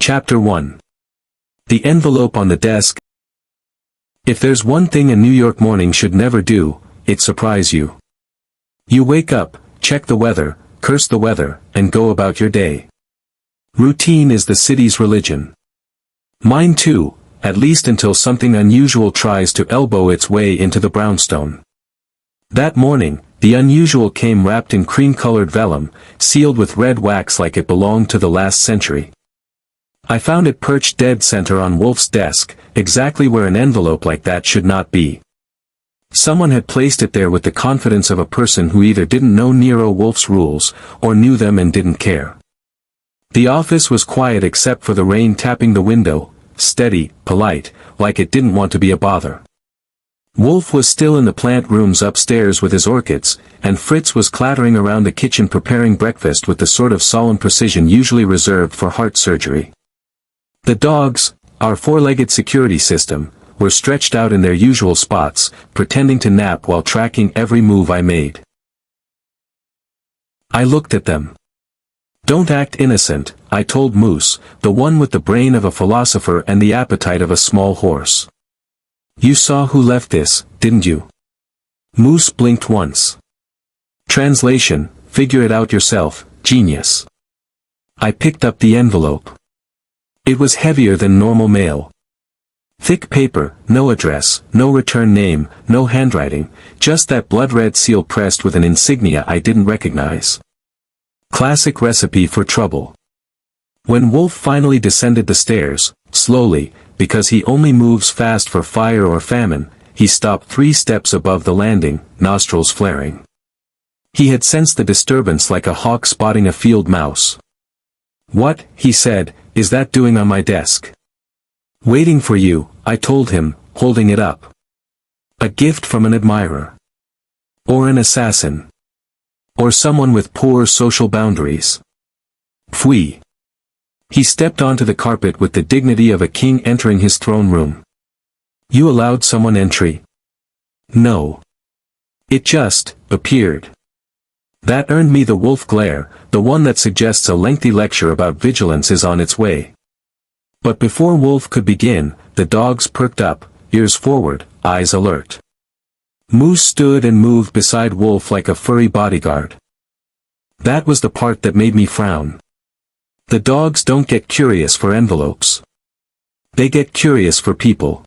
Chapter 1. The envelope on the desk. If there's one thing a New York morning should never do, it's surprise you. You wake up, check the weather, curse the weather, and go about your day. Routine is the city's religion. Mine too, at least until something unusual tries to elbow its way into the brownstone. That morning, the unusual came wrapped in cream-colored vellum, sealed with red wax like it belonged to the last century. I found it perched dead center on Wolfe's desk, exactly where an envelope like that should not be. Someone had placed it there with the confidence of a person who either didn't know Nero Wolfe's rules, or knew them and didn't care. The office was quiet except for the rain tapping the window, steady, polite, like it didn't want to be a bother. Wolfe was still in the plant rooms upstairs with his orchids, and Fritz was clattering around the kitchen preparing breakfast with the sort of solemn precision usually reserved for heart surgery. The dogs, our four-legged security system, were stretched out in their usual spots, pretending to nap while tracking every move I made. I looked at them. "Don't act innocent," I told Moose, the one with the brain of a philosopher and the appetite of a small horse. "You saw who left this, didn't you?" Moose blinked once. Translation: figure it out yourself, genius. I picked up the envelope. It was heavier than normal mail. Thick paper, no address, no return name, no handwriting, just that blood-red seal pressed with an insignia I didn't recognize. Classic recipe for trouble. When Wolfe finally descended the stairs, slowly, because he only moves fast for fire or famine, he stopped 3 steps above the landing, nostrils flaring. He had sensed the disturbance like a hawk spotting a field mouse. "What," he said, "is that doing on my desk?" "Waiting for you," I told him, holding it up. "A gift from an admirer. Or an assassin. Or someone with poor social boundaries. Pfui." He stepped onto the carpet with the dignity of a king entering his throne room. "You allowed someone entry?" "No. It just appeared." That earned me the Wolfe glare, the one that suggests a lengthy lecture about vigilance is on its way. But before Wolfe could begin, the dogs perked up, ears forward, eyes alert. Moose stood and moved beside Wolfe like a furry bodyguard. That was the part that made me frown. The dogs don't get curious for envelopes. They get curious for people.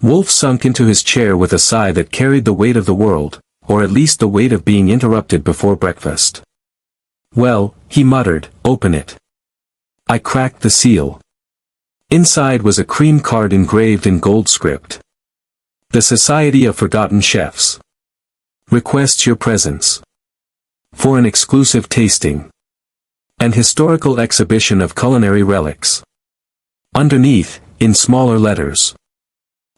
Wolfe sunk into his chair with a sigh that carried the weight of the world, or at least the weight of being interrupted before breakfast. "Well," he muttered, "open it." I cracked the seal. Inside was a cream card engraved in gold script. "The Society of Forgotten Chefs requests your presence for an exclusive tasting and historical exhibition of culinary relics." Underneath, in smaller letters,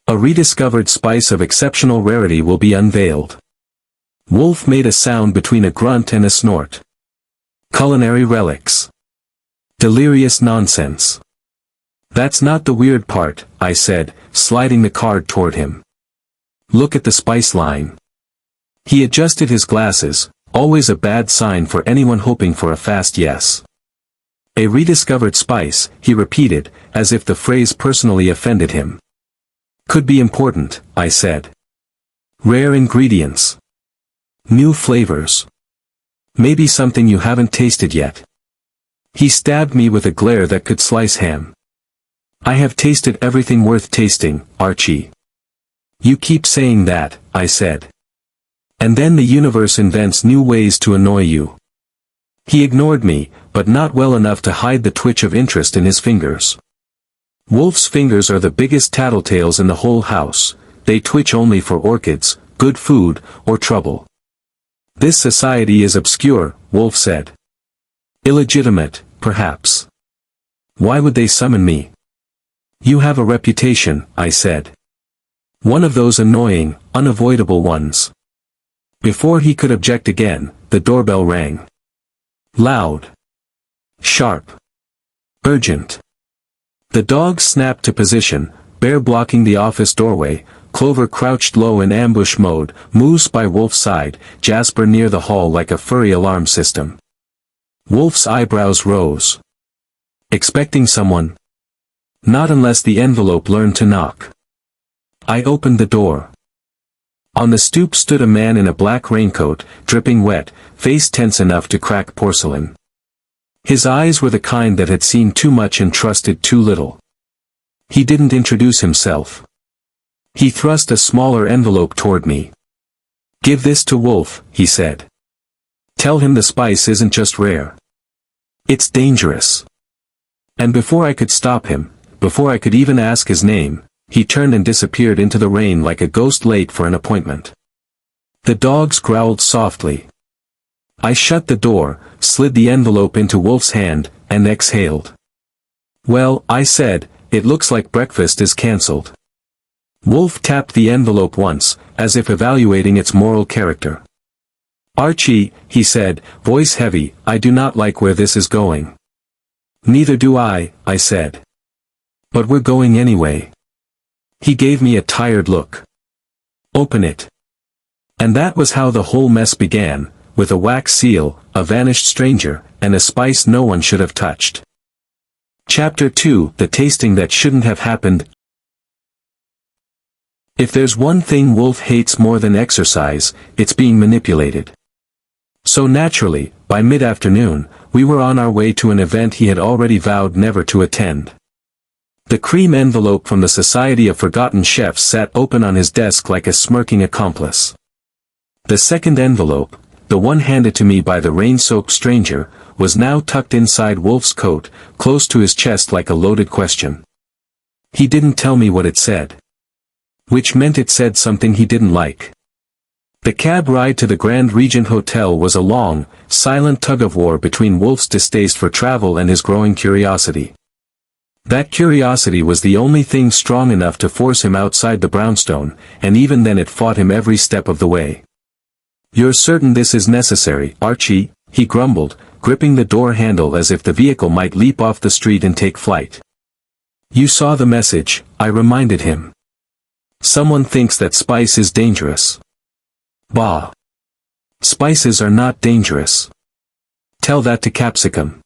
"A rediscovered spice of exceptional rarity will be unveiled." Wolfe made a sound between a grunt and a snort. "Culinary relics. Delirious nonsense." "That's not the weird part," I said, sliding the card toward him. "Look at the spice line." He adjusted his glasses, always a bad sign for anyone hoping for a fast yes. "A rediscovered spice," he repeated, as if the phrase personally offended him. "Could be important," I said. "Rare ingredients. New flavors. Maybe something you haven't tasted yet." He stabbed me with a glare that could slice ham. "I have tasted everything worth tasting, Archie." "You keep saying that," I said. "And then the universe invents new ways to annoy you." He ignored me, but not well enough to hide the twitch of interest in his fingers. Wolfe's fingers are the biggest tattletales in the whole house. They twitch only for orchids, good food, or trouble. "This society is obscure," Wolfe said. "Illegitimate, perhaps. Why would they summon me?" "You have a reputation," I said. "One of those annoying, unavoidable ones." Before he could object again, the doorbell rang. Loud. Sharp. Urgent. The dogs snapped to position, Bear blocking the office doorway, Clover crouched low in ambush mode, Moose by Wolfe's side, Jasper near the hall like a furry alarm system. Wolfe's eyebrows rose. Expecting someone? Not unless the envelope learned to knock. I opened the door. On the stoop stood a man in a black raincoat, dripping wet, face tense enough to crack porcelain. His eyes were the kind that had seen too much and trusted too little. He didn't introduce himself. He thrust a smaller envelope toward me. "Give this to Wolfe," he said. "Tell him the spice isn't just rare. It's dangerous." And before I could stop him, before I could even ask his name, he turned and disappeared into the rain like a ghost late for an appointment. The dogs growled softly. I shut the door, slid the envelope into Wolfe's hand, and exhaled. "Well," I said, "it looks like breakfast is cancelled." Wolfe tapped the envelope once, as if evaluating its moral character. "Archie," he said, voice heavy, "I do not like where this is going." "Neither do I," I said. "But we're going anyway." He gave me a tired look. "Open it." And that was how the whole mess began, with a wax seal, a vanished stranger, and a spice no one should have touched. Chapter 2: The Tasting That Shouldn't Have Happened. If there's one thing Wolfe hates more than exercise, it's being manipulated. So naturally, by mid-afternoon, we were on our way to an event he had already vowed never to attend. The cream envelope from the Society of Forgotten Chefs sat open on his desk like a smirking accomplice. The second envelope, the one handed to me by the rain-soaked stranger, was now tucked inside Wolfe's coat, close to his chest like a loaded question. He didn't tell me what it said. Which meant it said something he didn't like. The cab ride to the Grand Regent Hotel was a long, silent tug-of-war between Wolfe's distaste for travel and his growing curiosity. That curiosity was the only thing strong enough to force him outside the brownstone, and even then it fought him every step of the way. "You're certain this is necessary, Archie?" he grumbled, gripping the door handle as if the vehicle might leap off the street and take flight. "You saw the message," I reminded him. "Someone thinks that spice is dangerous." "Bah! Spices are not dangerous. Tell that to capsicum.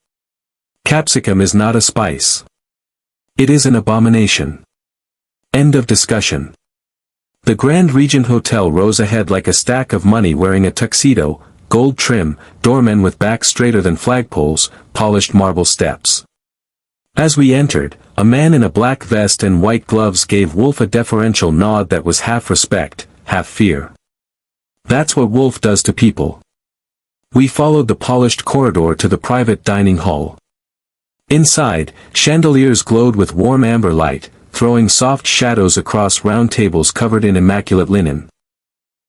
Capsicum is not a spice. It is an abomination." End of discussion. The Grand Regent Hotel rose ahead like a stack of money wearing a tuxedo, gold trim, doormen with backs straighter than flagpoles, polished marble steps. As we entered, a man in a black vest and white gloves gave Wolfe a deferential nod that was half respect, half fear. That's what Wolfe does to people. We followed the polished corridor to the private dining hall. Inside, chandeliers glowed with warm amber light, throwing soft shadows across round tables covered in immaculate linen.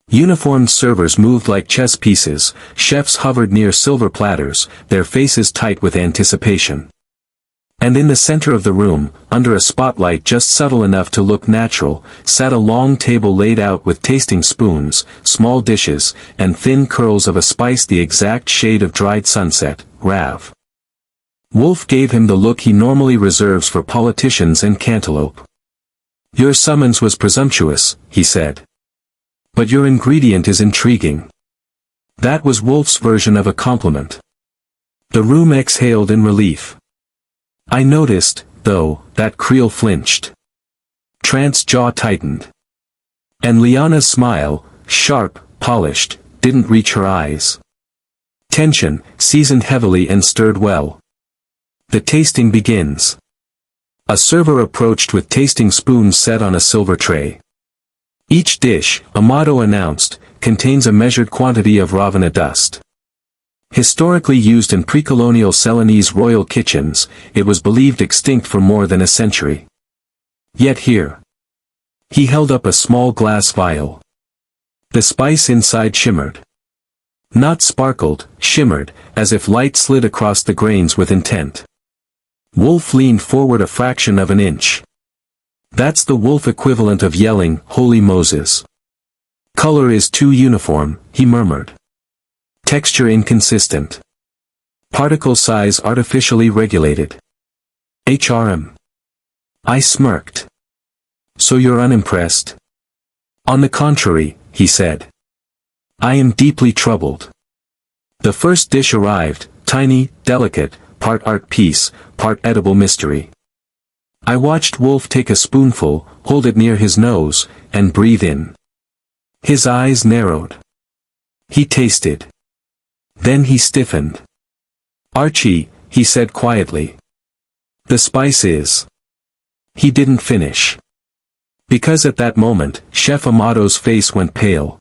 Uniformed servers moved like chess pieces, chefs hovered near silver platters, their faces tight with anticipation. And in the center of the room, under a spotlight just subtle enough to look natural, sat a long table laid out with tasting spoons, small dishes, and thin curls of a spice the exact shade of dried sunset, Rav. Wolfe gave him the look he normally reserves for politicians and cantaloupe. "Your summons was presumptuous," he said. "But your ingredient is intriguing." That was Wolfe's version of a compliment. The room exhaled in relief. I noticed, though, that Creel flinched. Trant's jaw tightened. And Liana's smile, sharp, polished, didn't reach her eyes. Tension, seasoned heavily and stirred well. The tasting begins. A server approached with tasting spoons set on a silver tray. Each dish, a motto announced, contains a measured quantity of Ravana dust. Historically used in pre-colonial Ceylonese royal kitchens, it was believed extinct for more than a century. Yet here. He held up a small glass vial. The spice inside shimmered. Not sparkled, shimmered, as if light slid across the grains with intent. Wolfe leaned forward a fraction of an inch. That's the Wolfe equivalent of yelling, "Holy Moses." "Color is too uniform," he murmured. "Texture inconsistent. Particle size artificially regulated. HRM. I smirked. "So you're unimpressed?" "On the contrary," he said. "I am deeply troubled." The first dish arrived, tiny, delicate, part art piece, part edible mystery. I watched Wolfe take a spoonful, hold it near his nose, and breathe in. His eyes narrowed. He tasted. Then he stiffened. "Archie," he said quietly. "The spice is." He didn't finish. Because at that moment, Chef Amato's face went pale.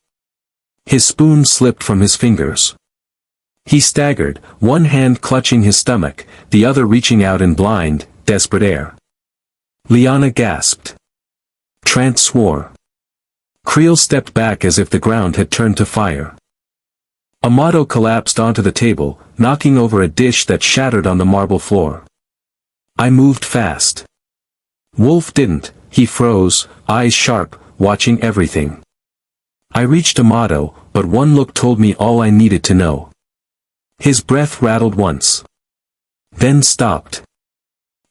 His spoon slipped from his fingers. He staggered, one hand clutching his stomach, the other reaching out in blind, desperate air. Liana gasped. Trant swore. Creel stepped back as if the ground had turned to fire. Amato collapsed onto the table, knocking over a dish that shattered on the marble floor. I moved fast. Wolfe didn't. He froze, eyes sharp, watching everything. I reached Amato, but one look told me all I needed to know. His breath rattled once. Then stopped.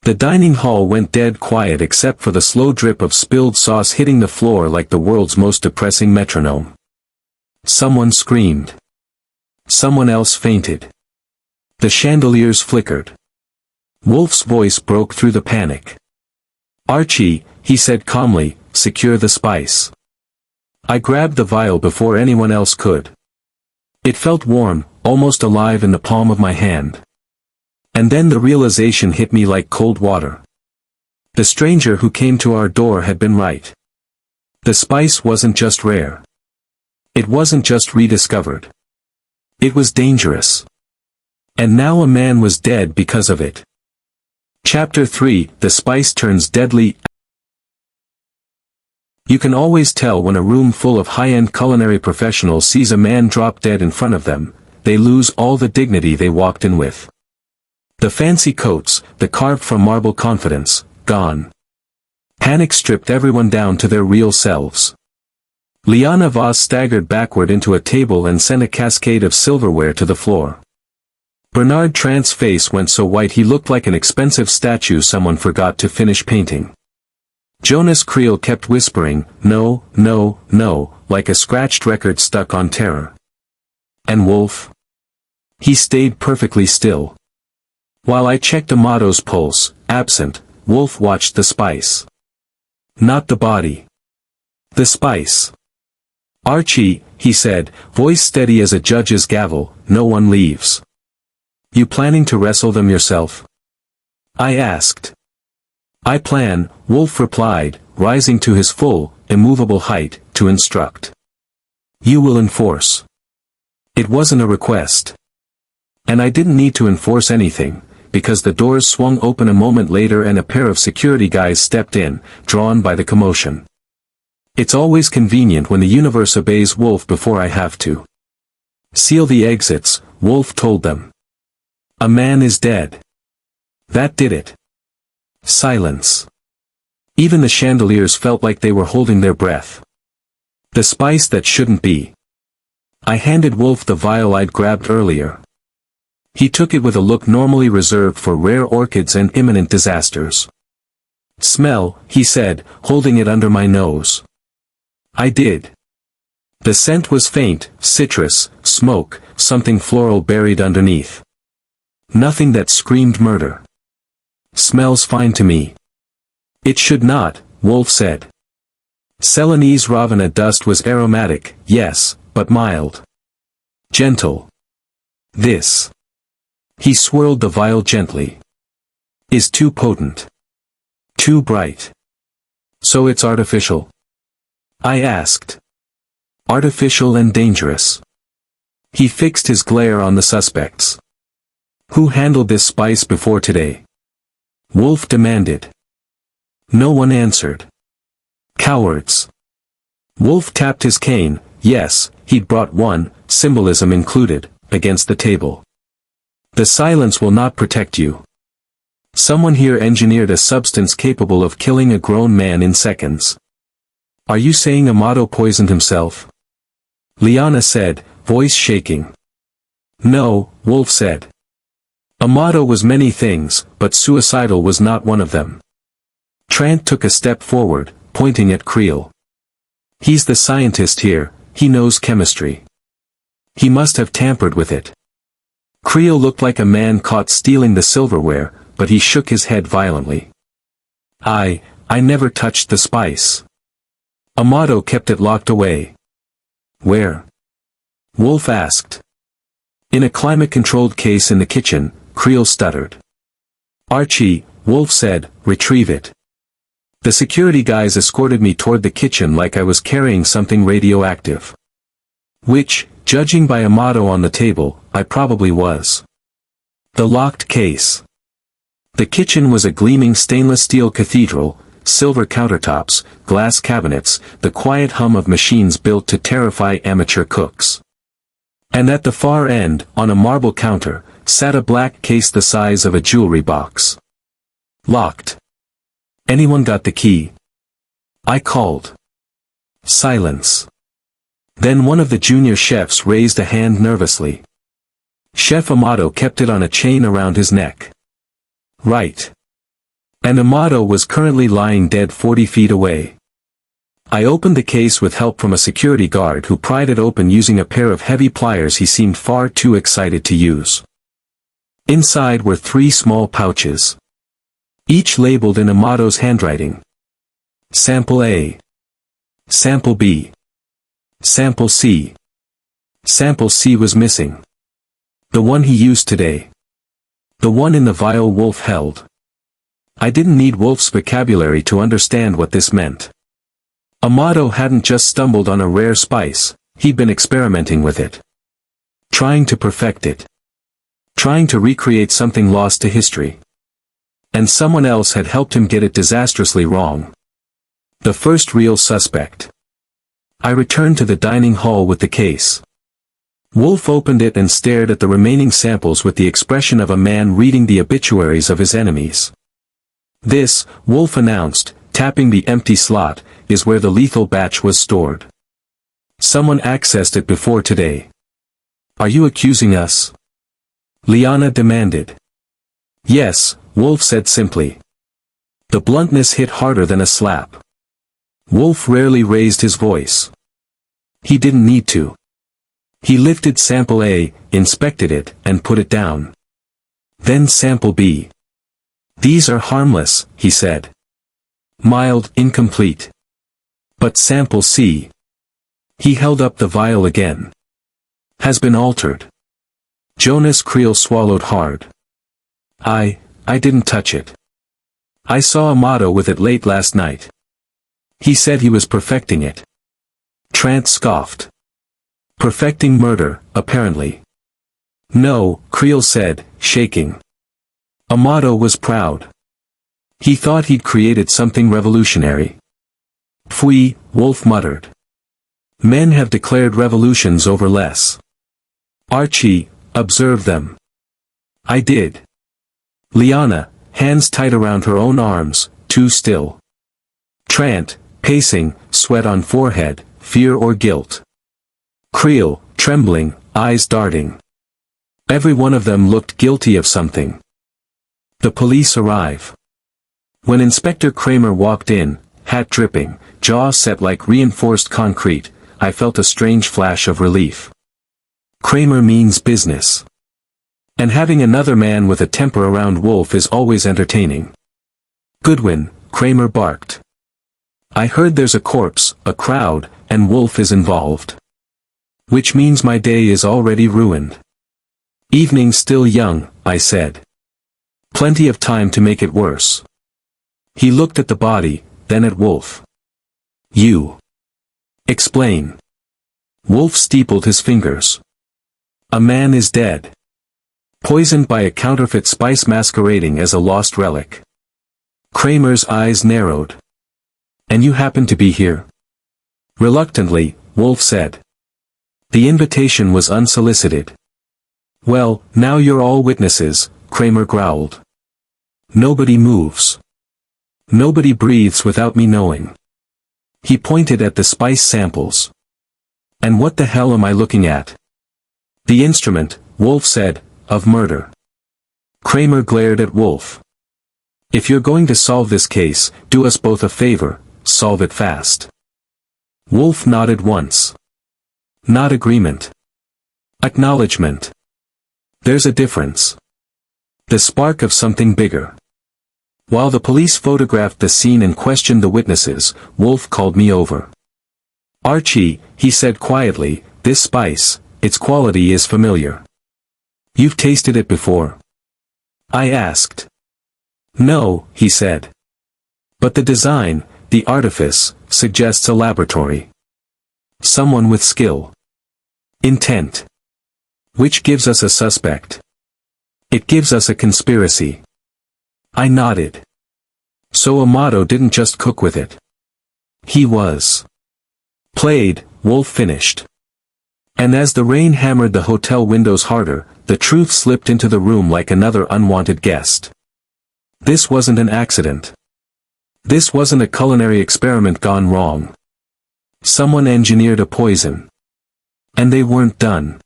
The dining hall went dead quiet except for the slow drip of spilled sauce hitting the floor like the world's most depressing metronome. Someone screamed. Someone else fainted. The chandeliers flickered. Wolfe's voice broke through the panic. "Archie," he said calmly, "secure the spice." I grabbed the vial before anyone else could. It felt warm, almost alive in the palm of my hand. And then the realization hit me like cold water. The stranger who came to our door had been right. The spice wasn't just rare. It wasn't just rediscovered. It was dangerous. And now a man was dead because of it. Chapter 3, The Spice Turns Deadly. You can always tell when a room full of high-end culinary professionals sees a man drop dead in front of them. They lose all the dignity they walked in with. The fancy coats, the carved from marble confidence, gone. Panic stripped everyone down to their real selves. Liana Voss staggered backward into a table and sent a cascade of silverware to the floor. Bernard Trant's face went so white he looked like an expensive statue someone forgot to finish painting. Jonas Creel kept whispering, "No, no, no," like a scratched record stuck on terror. And Wolfe? He stayed perfectly still. While I checked Amato's pulse, absent, Wolfe watched the spice. Not the body. The spice. "Archie," he said, voice steady as a judge's gavel, "no one leaves." "You planning to wrestle them yourself?" I asked. "I plan," Wolfe replied, rising to his full, immovable height, "to instruct. You will enforce." It wasn't a request. And I didn't need to enforce anything, because the doors swung open a moment later and a pair of security guys stepped in, drawn by the commotion. It's always convenient when the universe obeys Wolfe before I have to. "Seal the exits," Wolfe told them. "A man is dead." That did it. Silence. Even the chandeliers felt like they were holding their breath. The spice that shouldn't be. I handed Wolfe the vial I'd grabbed earlier. He took it with a look normally reserved for rare orchids and imminent disasters. "Smell," he said, holding it under my nose. I did. The scent was faint, citrus, smoke, something floral buried underneath. Nothing that screamed murder. "Smells fine to me." "It should not," Wolfe said. Celanese Ravana dust was aromatic, yes, but mild. Gentle. This. He swirled the vial gently. "Is too potent. Too bright. So it's artificial?" I asked. "Artificial and dangerous." He fixed his glare on the suspects. "Who handled this spice before today?" Wolfe demanded. No one answered. "Cowards." Wolfe tapped his cane. Yes, he'd brought one, symbolism included, against the table. "The silence will not protect you. Someone here engineered a substance capable of killing a grown man in seconds." "Are you saying Amato poisoned himself?" Liana said, voice shaking. "No," Wolfe said. "Amato was many things, but suicidal was not one of them." Trant took a step forward, pointing at Creel. "He's the scientist here, he knows chemistry. He must have tampered with it." Creel looked like a man caught stealing the silverware, but he shook his head violently. I never touched the spice. Amato kept it locked away. Where? Wolfe asked. In a climate-controlled case in the kitchen, Creel stuttered. Archie, Wolfe said, retrieve it. The security guys escorted me toward the kitchen like I was carrying something radioactive. Which, judging by Amato on the table, I probably was. The locked case. The kitchen was a gleaming stainless steel cathedral, silver countertops, glass cabinets, the quiet hum of machines built to terrify amateur cooks. And at the far end, on a marble counter, sat a black case the size of a jewelry box. Locked. Anyone got the key? I called. Silence. Then one of the junior chefs raised a hand nervously. Chef Amato kept it on a chain around his neck. Right. And Amato was currently lying dead 40 feet away. I opened the case with help from a security guard who pried it open using a pair of heavy pliers he seemed far too excited to use. Inside were 3 small pouches. Each labeled in Amato's handwriting. Sample A. Sample B. Sample C. Sample C was missing. The one he used today. The one in the vial Wolfe held. I didn't need Wolfe's vocabulary to understand what this meant. Amato hadn't just stumbled on a rare spice, he'd been experimenting with it. Trying to perfect it. Trying to recreate something lost to history. And someone else had helped him get it disastrously wrong. The first real suspect. I returned to the dining hall with the case. Wolfe opened it and stared at the remaining samples with the expression of a man reading the obituaries of his enemies. This, Wolfe announced, tapping the empty slot, is where the lethal batch was stored. Someone accessed it before today. Are you accusing us? Liana demanded. Yes, Wolfe said simply. The bluntness hit harder than a slap. Wolfe rarely raised his voice. He didn't need to. He lifted sample A, inspected it, and put it down. Then sample B. These are harmless, he said. Mild, incomplete. But sample C. He held up the vial again. Has been altered. Jonas Creel swallowed hard. I didn't touch it. I saw Amato with it late last night. He said he was perfecting it. Trant scoffed. Perfecting murder, apparently. No, Creel said, shaking. Amato was proud. He thought he'd created something revolutionary. Pfui, Wolfe muttered. Men have declared revolutions over less. Archie, observe them. I did. Liana, hands tight around her own arms, too still. Trant, pacing, sweat on forehead, fear or guilt. Creel, trembling, eyes darting. Every one of them looked guilty of something. The police arrive. When Inspector Kramer walked in, hat dripping, jaw set like reinforced concrete, I felt a strange flash of relief. Kramer means business. And having another man with a temper around Wolfe is always entertaining. Goodwin, Kramer barked. I heard there's a corpse, a crowd, and Wolfe is involved. Which means my day is already ruined. Evening's still young, I said. Plenty of time to make it worse. He looked at the body, then at Wolfe. You. Explain. Wolfe steepled his fingers. A man is dead. Poisoned by a counterfeit spice masquerading as a lost relic. Kramer's eyes narrowed. And you happen to be here? Reluctantly, Wolfe said. The invitation was unsolicited. Well, now you're all witnesses, Kramer growled. Nobody moves. Nobody breathes without me knowing. He pointed at the spice samples. And what the hell am I looking at? The instrument, Wolfe said, of murder. Kramer glared at Wolfe. If you're going to solve this case, do us both a favor, solve it fast. Wolfe nodded once. Not agreement. Acknowledgement. There's a difference. The spark of something bigger. While the police photographed the scene and questioned the witnesses, Wolfe called me over. Archie, he said quietly, this spice, its quality is familiar. You've tasted it before? I asked. No, he said. But the design, the artifice, suggests a laboratory. Someone with skill. Intent. Which gives us a suspect. It gives us a conspiracy. I nodded. So Amato didn't just cook with it. He was played, Wolfe finished. And as the rain hammered the hotel windows harder, the truth slipped into the room like another unwanted guest. This wasn't an accident. This wasn't a culinary experiment gone wrong. Someone engineered a poison. And they weren't done.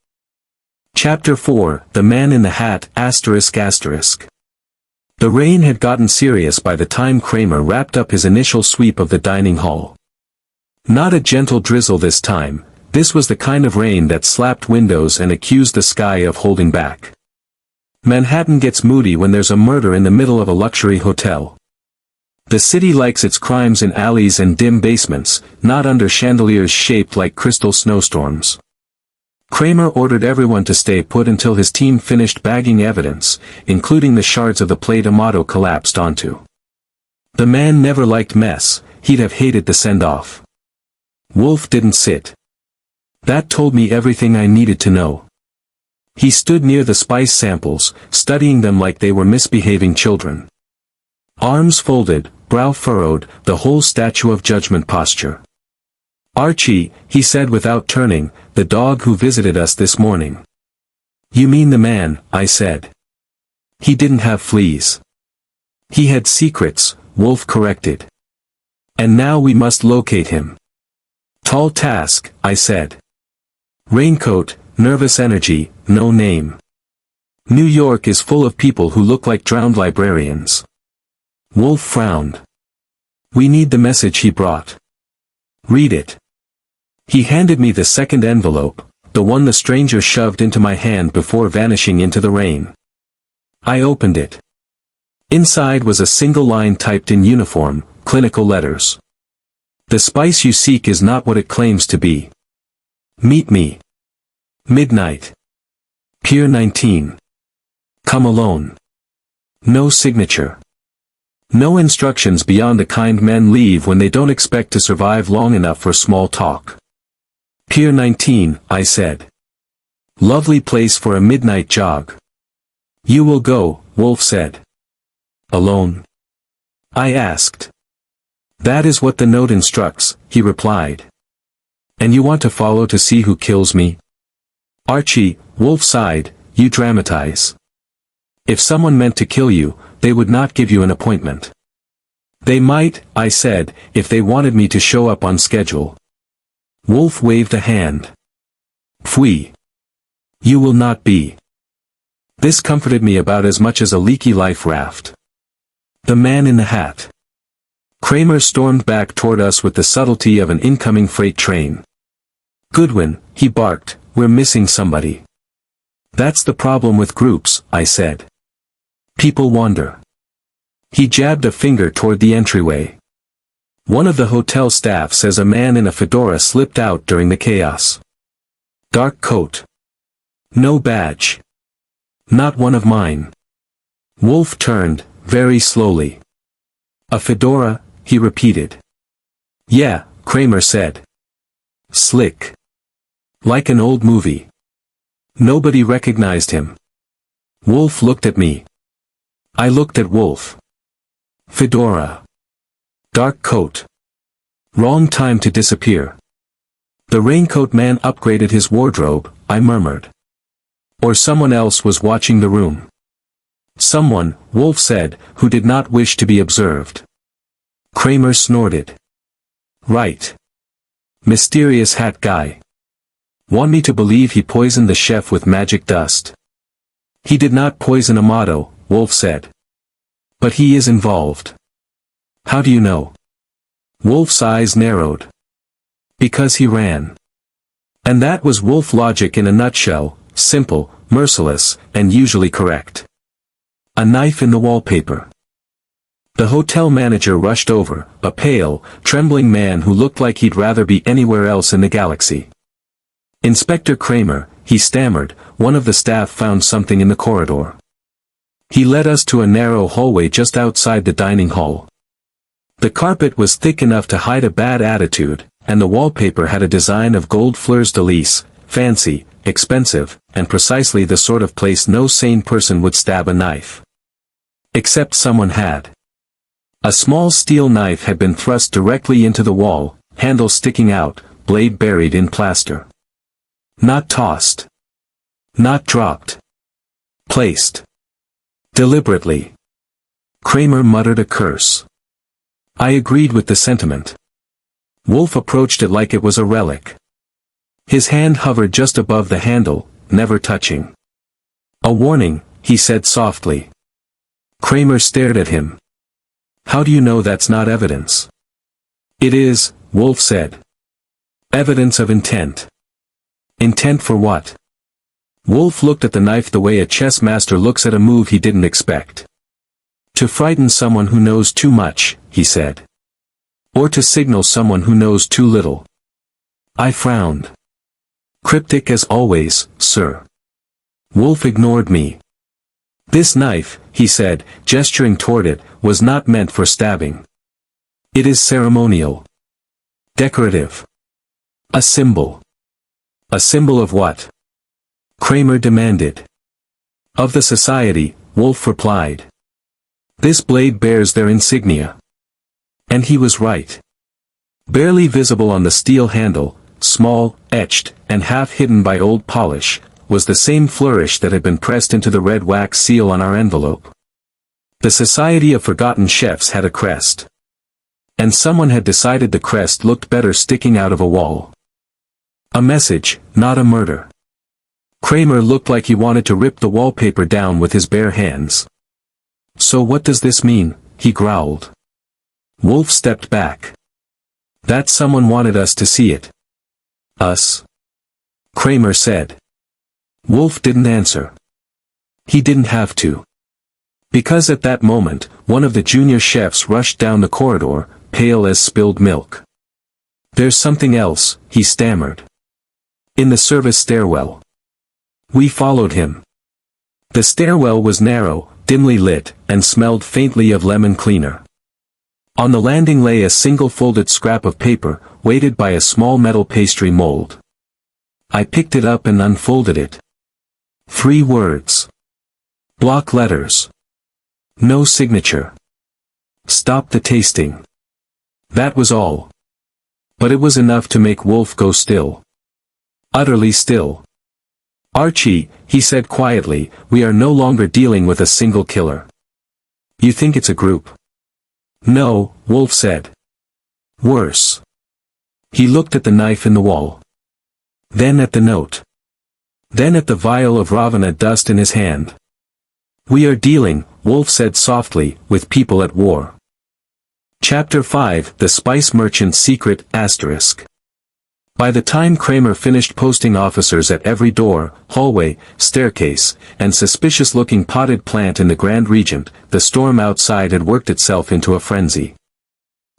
Chapter 4, The Man in the Hat, ***. The rain had gotten serious by the time Kramer wrapped up his initial sweep of the dining hall. Not a gentle drizzle this time, this was the kind of rain that slapped windows and accused the sky of holding back. Manhattan gets moody when there's a murder in the middle of a luxury hotel. The city likes its crimes in alleys and dim basements, not under chandeliers shaped like crystal snowstorms. Kramer ordered everyone to stay put until his team finished bagging evidence, including the shards of the plate Amato collapsed onto. The man never liked mess, he'd have hated the send-off. Wolfe didn't sit. That told me everything I needed to know. He stood near the spice samples, studying them like they were misbehaving children. Arms folded, brow furrowed, the whole statue of judgment posture. Archie, he said without turning, the dog who visited us this morning. You mean the man, I said. He didn't have fleas. He had secrets, Wolfe corrected. And now we must locate him. Tall task, I said. Raincoat, nervous energy, no name. New York is full of people who look like drowned librarians. Wolfe frowned. We need the message he brought. Read it. He handed me the second envelope, the one the stranger shoved into my hand before vanishing into the rain. I opened it. Inside was a single line typed in uniform, clinical letters. The spice you seek is not what it claims to be. Meet me. Midnight. Pier 19. Come alone. No signature. No instructions beyond the kind men leave when they don't expect to survive long enough for small talk. Pier 19, I said. Lovely place for a midnight jog. You will go, Wolfe said. Alone? I asked. That is what the note instructs, he replied. And you want to follow to see who kills me? Archie, Wolfe sighed, you dramatize. If someone meant to kill you, they would not give you an appointment. They might, I said, if they wanted me to show up on schedule. Wolfe waved a hand. Pfui. You will not be. This comforted me about as much as a leaky life raft. The man in the hat. Kramer stormed back toward us with the subtlety of an incoming freight train. Goodwin, he barked, we're missing somebody. That's the problem with groups, I said. People wander. He jabbed a finger toward the entryway. One of the hotel staff says a man in a fedora slipped out during the chaos. Dark coat. No badge. Not one of mine. Wolfe turned, very slowly. A fedora, he repeated. Yeah, Kramer said. Slick. Like an old movie. Nobody recognized him. Wolfe looked at me. I looked at Wolfe. Fedora. Dark coat. Wrong time to disappear. The raincoat man upgraded his wardrobe, I murmured. Or someone else was watching the room. Someone, Wolfe said, who did not wish to be observed. Kramer snorted. Right. Mysterious hat guy. Want me to believe he poisoned the chef with magic dust? He did not poison Amato, Wolfe said. But he is involved. How do you know? Wolfe's eyes narrowed. Because he ran. And that was Wolfe logic in a nutshell, simple, merciless, and usually correct. A knife in the wallpaper. The hotel manager rushed over, a pale, trembling man who looked like he'd rather be anywhere else in the galaxy. "Inspector Kramer," he stammered, "one of the staff found something in the corridor." He led us to a narrow hallway just outside the dining hall. The carpet was thick enough to hide a bad attitude, and the wallpaper had a design of gold fleurs-de-lis, fancy, expensive, and precisely the sort of place no sane person would stab a knife. Except someone had. A small steel knife had been thrust directly into the wall, handle sticking out, blade buried in plaster. Not tossed. Not dropped. Placed. Deliberately. Kramer muttered a curse. I agreed with the sentiment. Wolfe approached it like it was a relic. His hand hovered just above the handle, never touching. "A warning," he said softly. Kramer stared at him. "How do you know that's not evidence?" "It is," Wolfe said. "Evidence of intent." "Intent for what?" Wolfe looked at the knife the way a chess master looks at a move he didn't expect. "To frighten someone who knows too much," he said. "Or to signal someone who knows too little." I frowned. "Cryptic as always, sir." Wolfe ignored me. "This knife," he said, gesturing toward it, "was not meant for stabbing. It is ceremonial. Decorative. A symbol." "A symbol of what?" Kramer demanded. "Of the society," Wolfe replied. "This blade bears their insignia." And he was right. Barely visible on the steel handle, small, etched, and half hidden by old polish, was the same flourish that had been pressed into the red wax seal on our envelope. The Society of Forgotten Chefs had a crest. And someone had decided the crest looked better sticking out of a wall. A message, not a murder. Kramer looked like he wanted to rip the wallpaper down with his bare hands. "So what does this mean?" he growled. Wolfe stepped back. "That someone wanted us to see it." "Us?" Kramer said. Wolfe didn't answer. He didn't have to. Because at that moment, one of the junior chefs rushed down the corridor, pale as spilled milk. "There's something else," he stammered. "In the service stairwell." We followed him. The stairwell was narrow, dimly lit, and smelled faintly of lemon cleaner. On the landing lay a single folded scrap of paper, weighted by a small metal pastry mold. I picked it up and unfolded it. 3 words. Block letters. No signature. Stop the tasting. That was all. But it was enough to make Wolfe go still. Utterly still. "Archie," he said quietly, "we are no longer dealing with a single killer." "You think it's a group?" "No," Wolfe said. "Worse." He looked at the knife in the wall. Then at the note. Then at the vial of Ravana dust in his hand. "We are dealing," Wolfe said softly, "with people at war." Chapter 5: The Spice Merchant's Secret, ****. By the time Kramer finished posting officers at every door, hallway, staircase, and suspicious-looking potted plant in the Grand Regent, the storm outside had worked itself into a frenzy.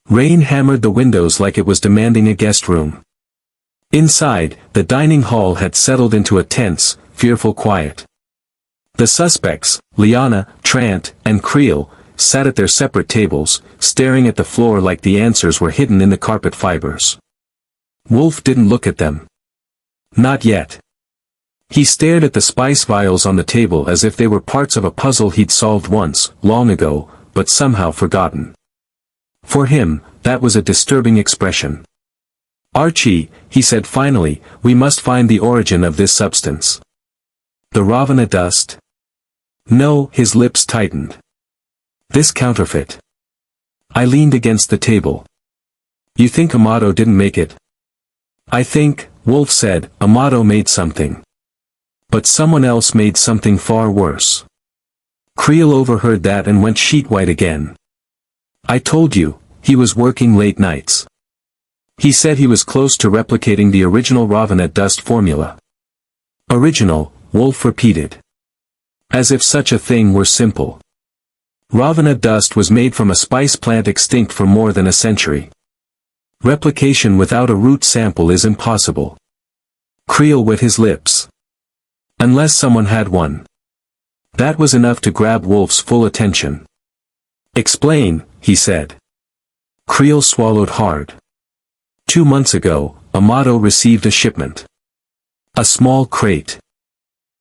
Rain hammered the windows like it was demanding a guest room. Inside, the dining hall had settled into a tense, fearful quiet. The suspects, Liana, Trant, and Creel, sat at their separate tables, staring at the floor like the answers were hidden in the carpet fibers. Wolfe didn't look at them. Not yet. He stared at the spice vials on the table as if they were parts of a puzzle he'd solved once, long ago, but somehow forgotten. For him, that was a disturbing expression. "Archie," he said finally, "we must find the origin of this substance." "The Ravana dust?" "No," his lips tightened. "This counterfeit." I leaned against the table. "You think Amato didn't make it?" "I think," Wolfe said, "Amato made something. But someone else made something far worse." Creel overheard that and went sheet white again. "I told you, he was working late nights. He said he was close to replicating the original Ravana dust formula." "Original," Wolfe repeated. As if such a thing were simple. Ravana dust was made from a spice plant extinct for more than a century. Replication without a root sample is impossible. Creel wet his lips. Unless someone had one. That was enough to grab Wolfe's full attention. Explain, he said. Creel swallowed hard. 2 months ago, Amato received a shipment. A small crate.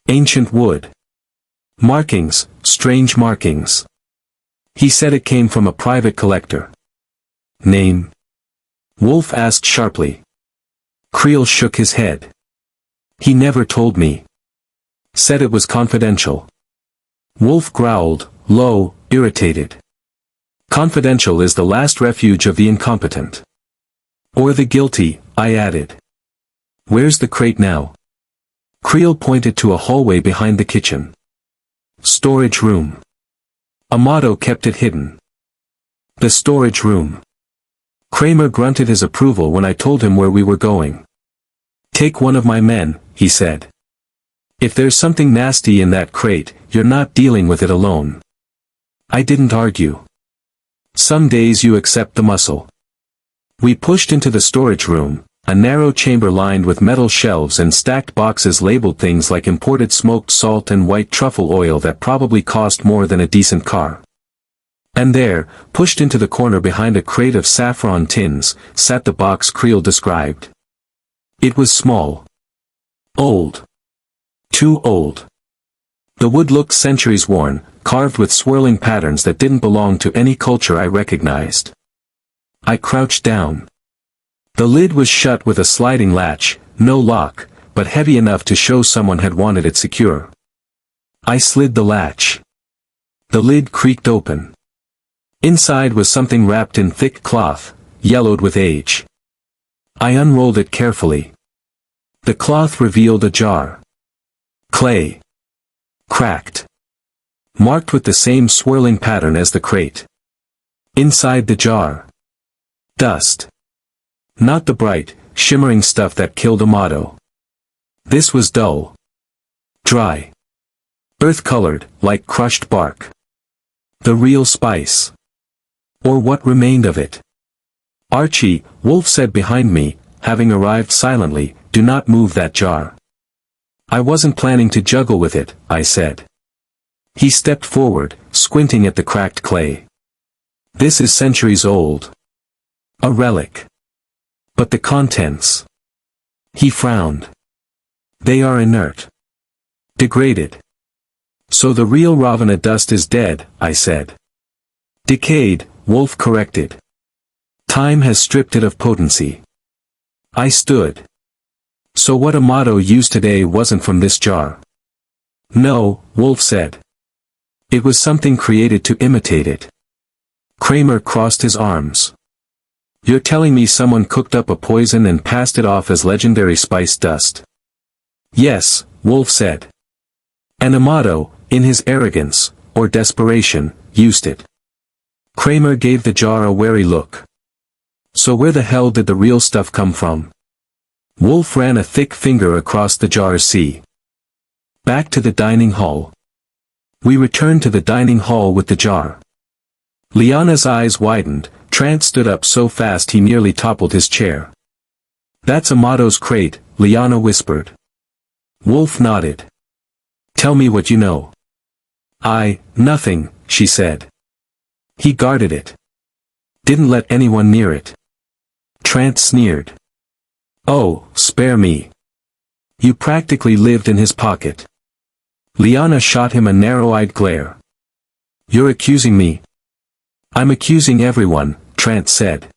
Ancient wood. Markings, strange markings. He said it came from a private collector. Name? Wolfe asked sharply. Creel shook his head. He never told me. Said it was confidential. Wolfe growled, low, irritated. Confidential is the last refuge of the incompetent. Or the guilty, I added. Where's the crate now? Creel pointed to a hallway behind the kitchen. Storage room. Amato kept it hidden. The storage room. Kramer grunted his approval when I told him where we were going. Take one of my men, he said. If there's something nasty in that crate, you're not dealing with it alone. I didn't argue. Some days you accept the muscle. We pushed into the storage room, a narrow chamber lined with metal shelves and stacked boxes labeled things like imported smoked salt and white truffle oil that probably cost more than a decent car. And there, pushed into the corner behind a crate of saffron tins, sat the box Creel described. It was small. Old. Too old. The wood looked centuries worn, carved with swirling patterns that didn't belong to any culture I recognized. I crouched down. The lid was shut with a sliding latch, no lock, but heavy enough to show someone had wanted it secure. I slid the latch. The lid creaked open. Inside was something wrapped in thick cloth, yellowed with age. I unrolled it carefully. The cloth revealed a jar. Clay. Cracked. Marked with the same swirling pattern as the crate. Inside the jar. Dust. Not the bright, shimmering stuff that killed Amato. This was dull. Dry. Earth-colored, like crushed bark. The real spice. Or what remained of it. Archie, Wolfe said behind me, having arrived silently, do not move that jar. I wasn't planning to juggle with it, I said. He stepped forward, squinting at the cracked clay. This is centuries old. A relic. But the contents. He frowned. They are inert. Degraded. So the real Ravana dust is dead, I said. Decayed, Wolfe corrected. Time has stripped it of potency. I stood. So what Amato used today wasn't from this jar. No, Wolfe said. It was something created to imitate it. Kramer crossed his arms. You're telling me someone cooked up a poison and passed it off as legendary spice dust? Yes, Wolfe said. And Amato, in his arrogance, or desperation, used it. Kramer gave the jar a wary look. So where the hell did the real stuff come from? Wolfe ran a thick finger across the jar's sea. Back to the dining hall. We returned to the dining hall with the jar. Liana's eyes widened, Trant stood up so fast he nearly toppled his chair. That's Amato's crate, Liana whispered. Wolfe nodded. Tell me what you know. Nothing, she said. He guarded it. Didn't let anyone near it. Trant sneered. Oh, spare me. You practically lived in his pocket. Liana shot him a narrow-eyed glare. You're accusing me? I'm accusing everyone, Trant said.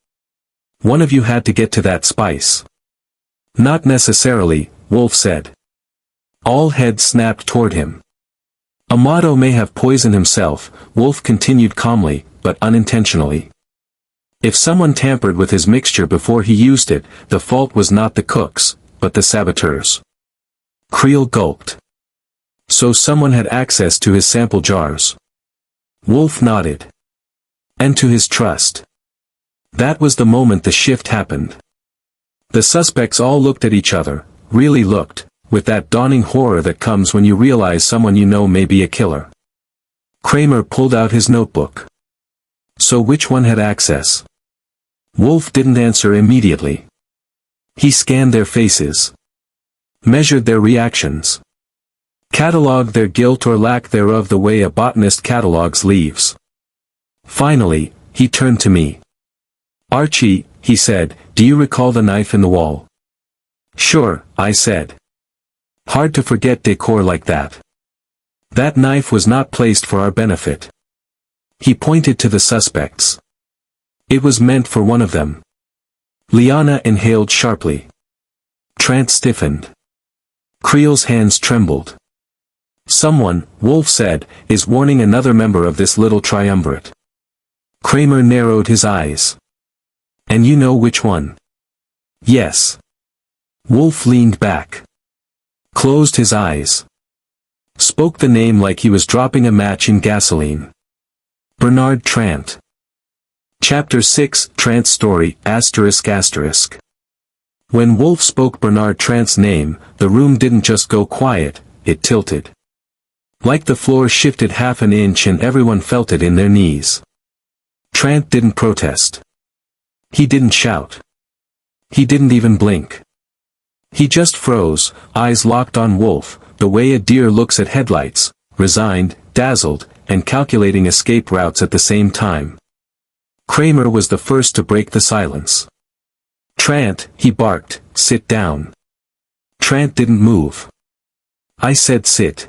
One of you had to get to that spice. Not necessarily, Wolfe said. All heads snapped toward him. Amato may have poisoned himself, Wolfe continued calmly, but unintentionally. If someone tampered with his mixture before he used it, the fault was not the cooks, but the saboteurs. Creel gulped. So someone had access to his sample jars. Wolfe nodded. And to his trust. That was the moment the shift happened. The suspects all looked at each other, really looked, with that dawning horror that comes when you realize someone you know may be a killer. Kramer pulled out his notebook. So which one had access? Wolfe didn't answer immediately. He scanned their faces. Measured their reactions. Catalogued their guilt or lack thereof the way a botanist catalogues leaves. Finally, he turned to me. Archie, he said, do you recall the knife in the wall? Sure, I said. Hard to forget decor like that. That knife was not placed for our benefit. He pointed to the suspects. It was meant for one of them. Liana inhaled sharply. Trant stiffened. Creel's hands trembled. Someone, Wolfe said, is warning another member of this little triumvirate. Kramer narrowed his eyes. And you know which one? Yes. Wolfe leaned back. Closed his eyes. Spoke the name like he was dropping a match in gasoline. Bernard Trant. Chapter 6, Trant's story, ***. When Wolfe spoke Bernard Trant's name, the room didn't just go quiet, it tilted. Like the floor shifted half an inch and everyone felt it in their knees. Trant didn't protest. He didn't shout. He didn't even blink. He just froze, eyes locked on Wolfe, the way a deer looks at headlights, resigned, dazzled, and calculating escape routes at the same time. Kramer was the first to break the silence. Trant, he barked, sit down. Trant didn't move. I said sit.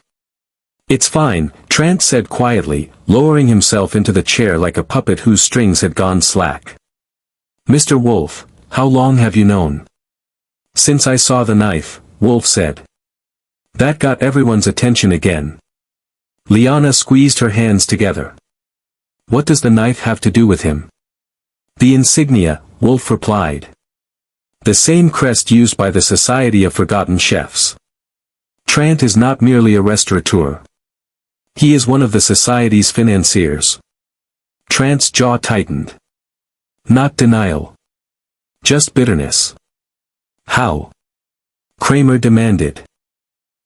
It's fine, Trant said quietly, lowering himself into the chair like a puppet whose strings had gone slack. Mr. Wolfe, how long have you known? Since I saw the knife, Wolfe said. That got everyone's attention again. Liana squeezed her hands together. What does the knife have to do with him? The insignia, Wolfe replied. The same crest used by the Society of Forgotten Chefs. Trant is not merely a restaurateur. He is one of the Society's financiers. Trant's jaw tightened. Not denial. Just bitterness. How? Kramer demanded.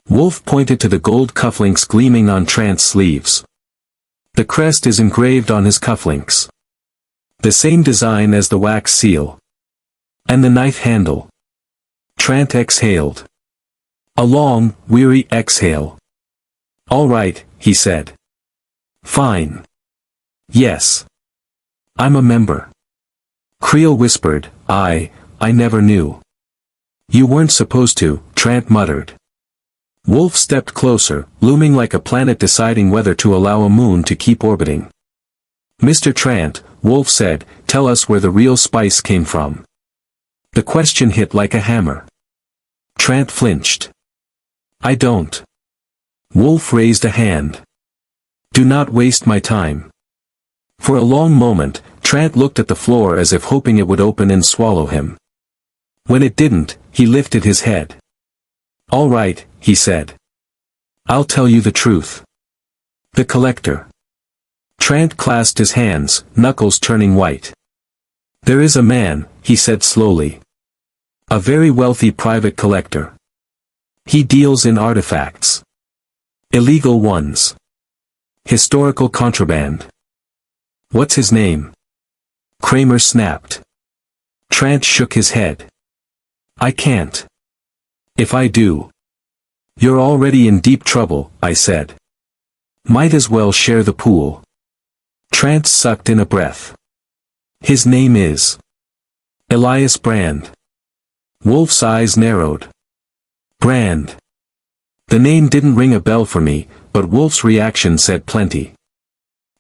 Wolfe pointed to the gold cufflinks gleaming on Trant's sleeves. The crest is engraved on his cufflinks. The same design as the wax seal. And the knife handle. Trant exhaled. A long, weary exhale. All right, he said. Fine. Yes. I'm a member. Creel whispered, I never knew. You weren't supposed to, Trant muttered. Wolfe stepped closer, looming like a planet deciding whether to allow a moon to keep orbiting. Mr. Trant, Wolfe said, tell us where the real spice came from. The question hit like a hammer. Trant flinched. I don't. Wolfe raised a hand. Do not waste my time. For a long moment, Trant looked at the floor as if hoping it would open and swallow him. When it didn't, he lifted his head. All right, he said. I'll tell you the truth. The collector. Trant clasped his hands, knuckles turning white. There is a man, he said slowly. A very wealthy private collector. He deals in artifacts. Illegal ones. Historical contraband. What's his name? Kramer snapped. Trant shook his head. I can't. If I do. You're already in deep trouble, I said. Might as well share the pool. Trant sucked in a breath. His name is Elias Brand. Wolfe's eyes narrowed. Brand. The name didn't ring a bell for me, but Wolfe's reaction said plenty.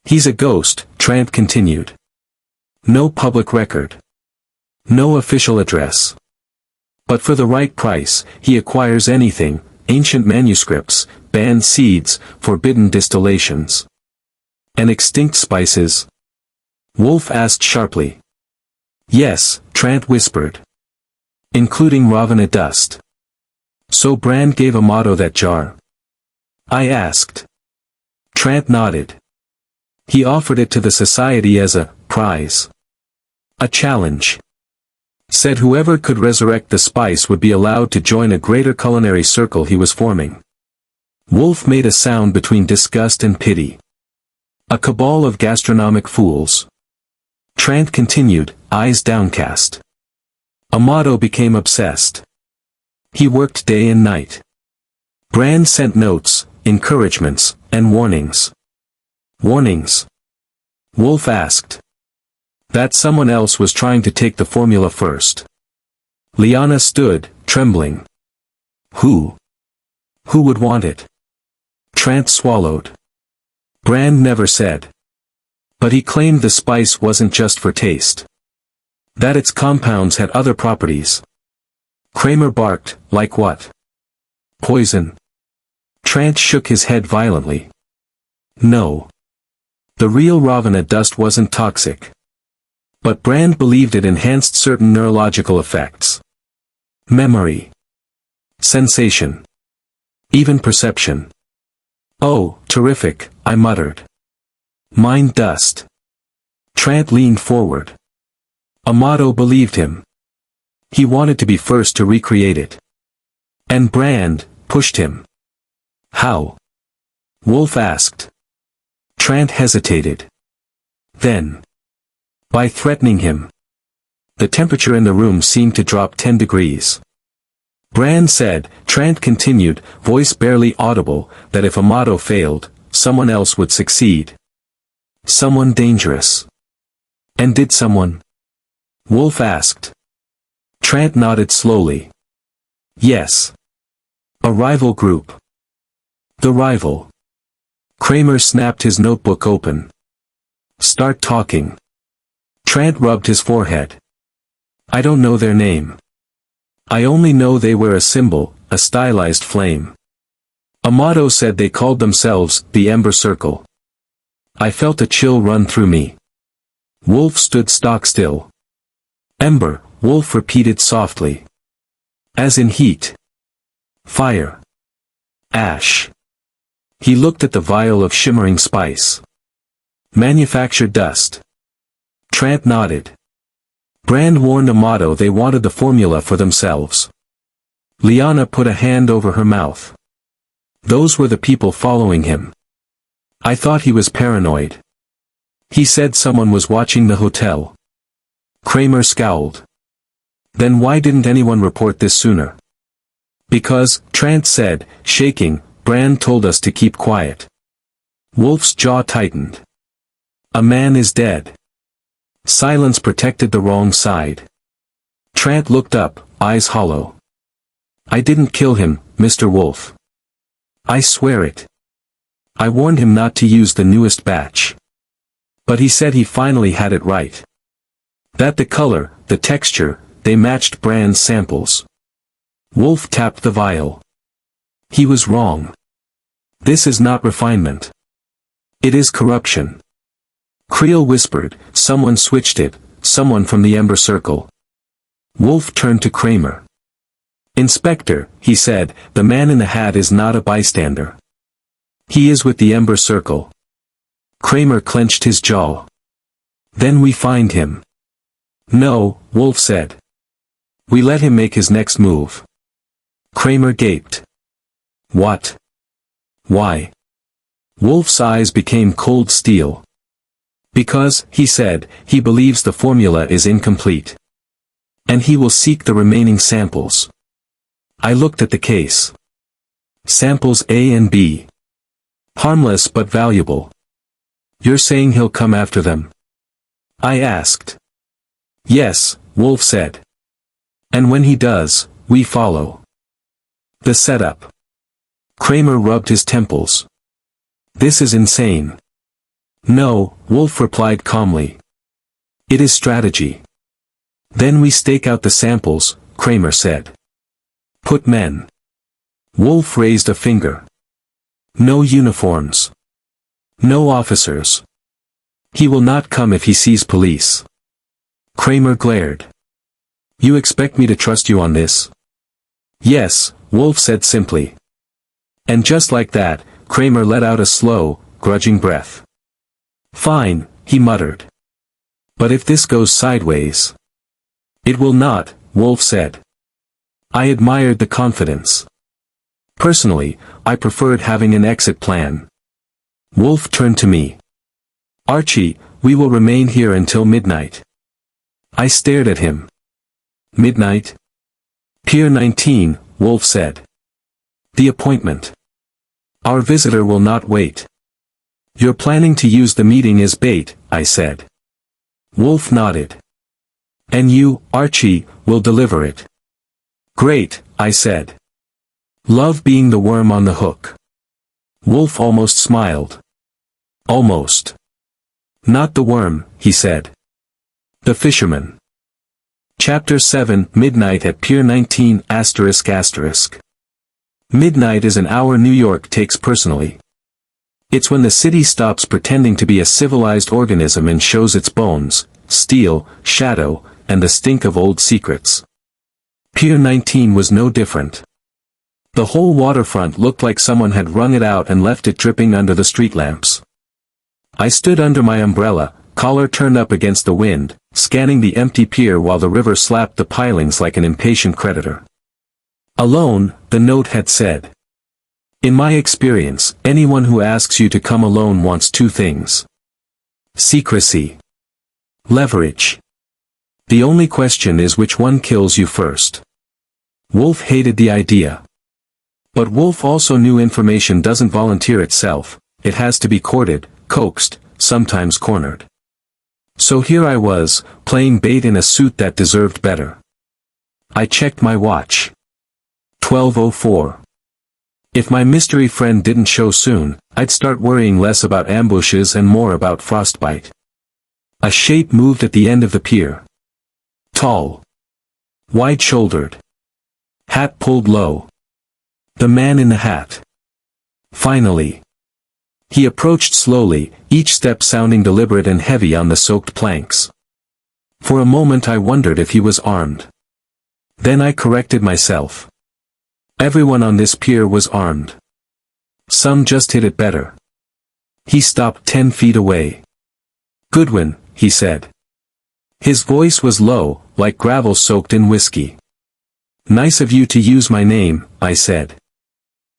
He's a ghost, Trant continued. No public record. No official address. But for the right price, he acquires anything, ancient manuscripts, banned seeds, forbidden distillations. And extinct spices? Wolfe asked sharply. Yes, Trant whispered. Including Ravana dust. So Brand gave Amato that jar? I asked. Trant nodded. He offered it to the society as a prize. A challenge. Said whoever could resurrect the spice would be allowed to join a greater culinary circle he was forming. Wolfe made a sound between disgust and pity. A cabal of gastronomic fools. Trant continued, eyes downcast. Amato became obsessed. He worked day and night. Brand sent notes, encouragements, and warnings. Warnings? Wolfe asked. That someone else was trying to take the formula first. Liana stood, trembling. Who? Who would want it? Trant swallowed. Brand never said. But he claimed the spice wasn't just for taste. That its compounds had other properties. Kramer barked, like what? Poison. Trant shook his head violently. No. The real Ravana dust wasn't toxic. But Brand believed it enhanced certain neurological effects. Memory. Sensation. Even perception. Oh, terrific, I muttered. Mind dust. Trant leaned forward. Amato believed him. He wanted to be first to recreate it. And Brand pushed him. How? Wolfe asked. Trant hesitated. Then. By threatening him. The temperature in the room seemed to drop 10 degrees. Brand said, Trant continued, voice barely audible, that if Amato failed, someone else would succeed. Someone dangerous. And did someone? Wolfe asked. Trant nodded slowly. Yes. A rival group. The rival. Kramer snapped his notebook open. Start talking. Trant rubbed his forehead. I don't know their name. I only know they were a symbol, a stylized flame. Amato said they called themselves the Ember Circle. I felt a chill run through me. Wolfe stood stock still. Ember, Wolfe repeated softly. As in heat. Fire. Ash. He looked at the vial of shimmering spice. Manufactured dust. Trant nodded. Brand warned Amato they wanted the formula for themselves. Liana put a hand over her mouth. Those were the people following him. I thought he was paranoid. He said someone was watching the hotel. Kramer scowled. Then why didn't anyone report this sooner? Because, Trant said, shaking, Brand told us to keep quiet. Wolfe's jaw tightened. A man is dead. Silence protected the wrong side. Trant looked up, eyes hollow. I didn't kill him, Mr. Wolfe. I swear it. I warned him not to use the newest batch. But he said he finally had it right. That the color, the texture, they matched Brand's samples. Wolfe tapped the vial. He was wrong. This is not refinement. It is corruption. Creel whispered, someone switched it, someone from the Ember Circle. Wolfe turned to Kramer. Inspector, he said, the man in the hat is not a bystander. He is with the Ember Circle. Kramer clenched his jaw. Then we find him. No, Wolfe said. We let him make his next move. Kramer gaped. What? Why? Wolfe's eyes became cold steel. Because, he said, he believes the formula is incomplete. And he will seek the remaining samples. I looked at the case. Samples A and B. Harmless but valuable. You're saying he'll come after them? I asked. Yes, Wolfe said. And when he does, we follow. The setup. Kramer rubbed his temples. This is insane. No, Wolfe replied calmly. It is strategy. Then we stake out the samples, Kramer said. Put men. Wolfe raised a finger. No uniforms. No officers. He will not come if he sees police. Kramer glared. You expect me to trust you on this? Yes, Wolfe said simply. And just like that, Kramer let out a slow, grudging breath. Fine, he muttered. But if this goes sideways... It will not, Wolfe said. I admired the confidence. Personally, I preferred having an exit plan. Wolfe turned to me. Archie, we will remain here until midnight. I stared at him. Midnight? Pier 19, Wolfe said. The appointment. Our visitor will not wait. You're planning to use the meeting as bait, I said. Wolfe nodded. And you, Archie, will deliver it. Great, I said. Love being the worm on the hook. Wolfe almost smiled. Almost. Not the worm, he said. The fisherman. Chapter 7, Midnight at Pier 19 ***. Midnight is an hour New York takes personally. It's when the city stops pretending to be a civilized organism and shows its bones, steel, shadow, and the stink of old secrets. Pier 19 was no different. The whole waterfront looked like someone had wrung it out and left it dripping under the street lamps. I stood under my umbrella, collar turned up against the wind, scanning the empty pier while the river slapped the pilings like an impatient creditor. Alone, the note had said. In my experience, anyone who asks you to come alone wants two things. Secrecy. Leverage. The only question is which one kills you first. Wolfe hated the idea. But Wolfe also knew information doesn't volunteer itself, it has to be courted, coaxed, sometimes cornered. So here I was, playing bait in a suit that deserved better. I checked my watch. 12:04. If my mystery friend didn't show soon, I'd start worrying less about ambushes and more about frostbite. A shape moved at the end of the pier. Tall. Wide-shouldered. Hat pulled low. The man in the hat. Finally. He approached slowly, each step sounding deliberate and heavy on the soaked planks. For a moment I wondered if he was armed. Then I corrected myself. Everyone on this pier was armed. Some just hid it better. He stopped 10 feet away. Goodwin, he said. His voice was low, like gravel soaked in whiskey. Nice of you to use my name, I said.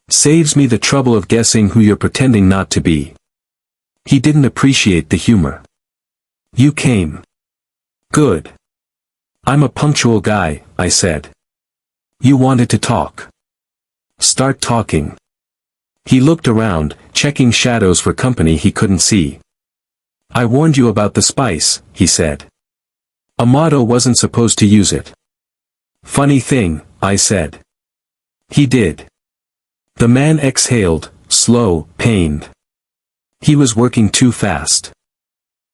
Saves me the trouble of guessing who you're pretending not to be. He didn't appreciate the humor. You came. Good. I'm a punctual guy, I said. You wanted to talk. Start talking. He looked around, checking shadows for company he couldn't see. I warned you about the spice, he said. Amato wasn't supposed to use it. Funny thing, I said. He did. The man exhaled, slow, pained. He was working too fast.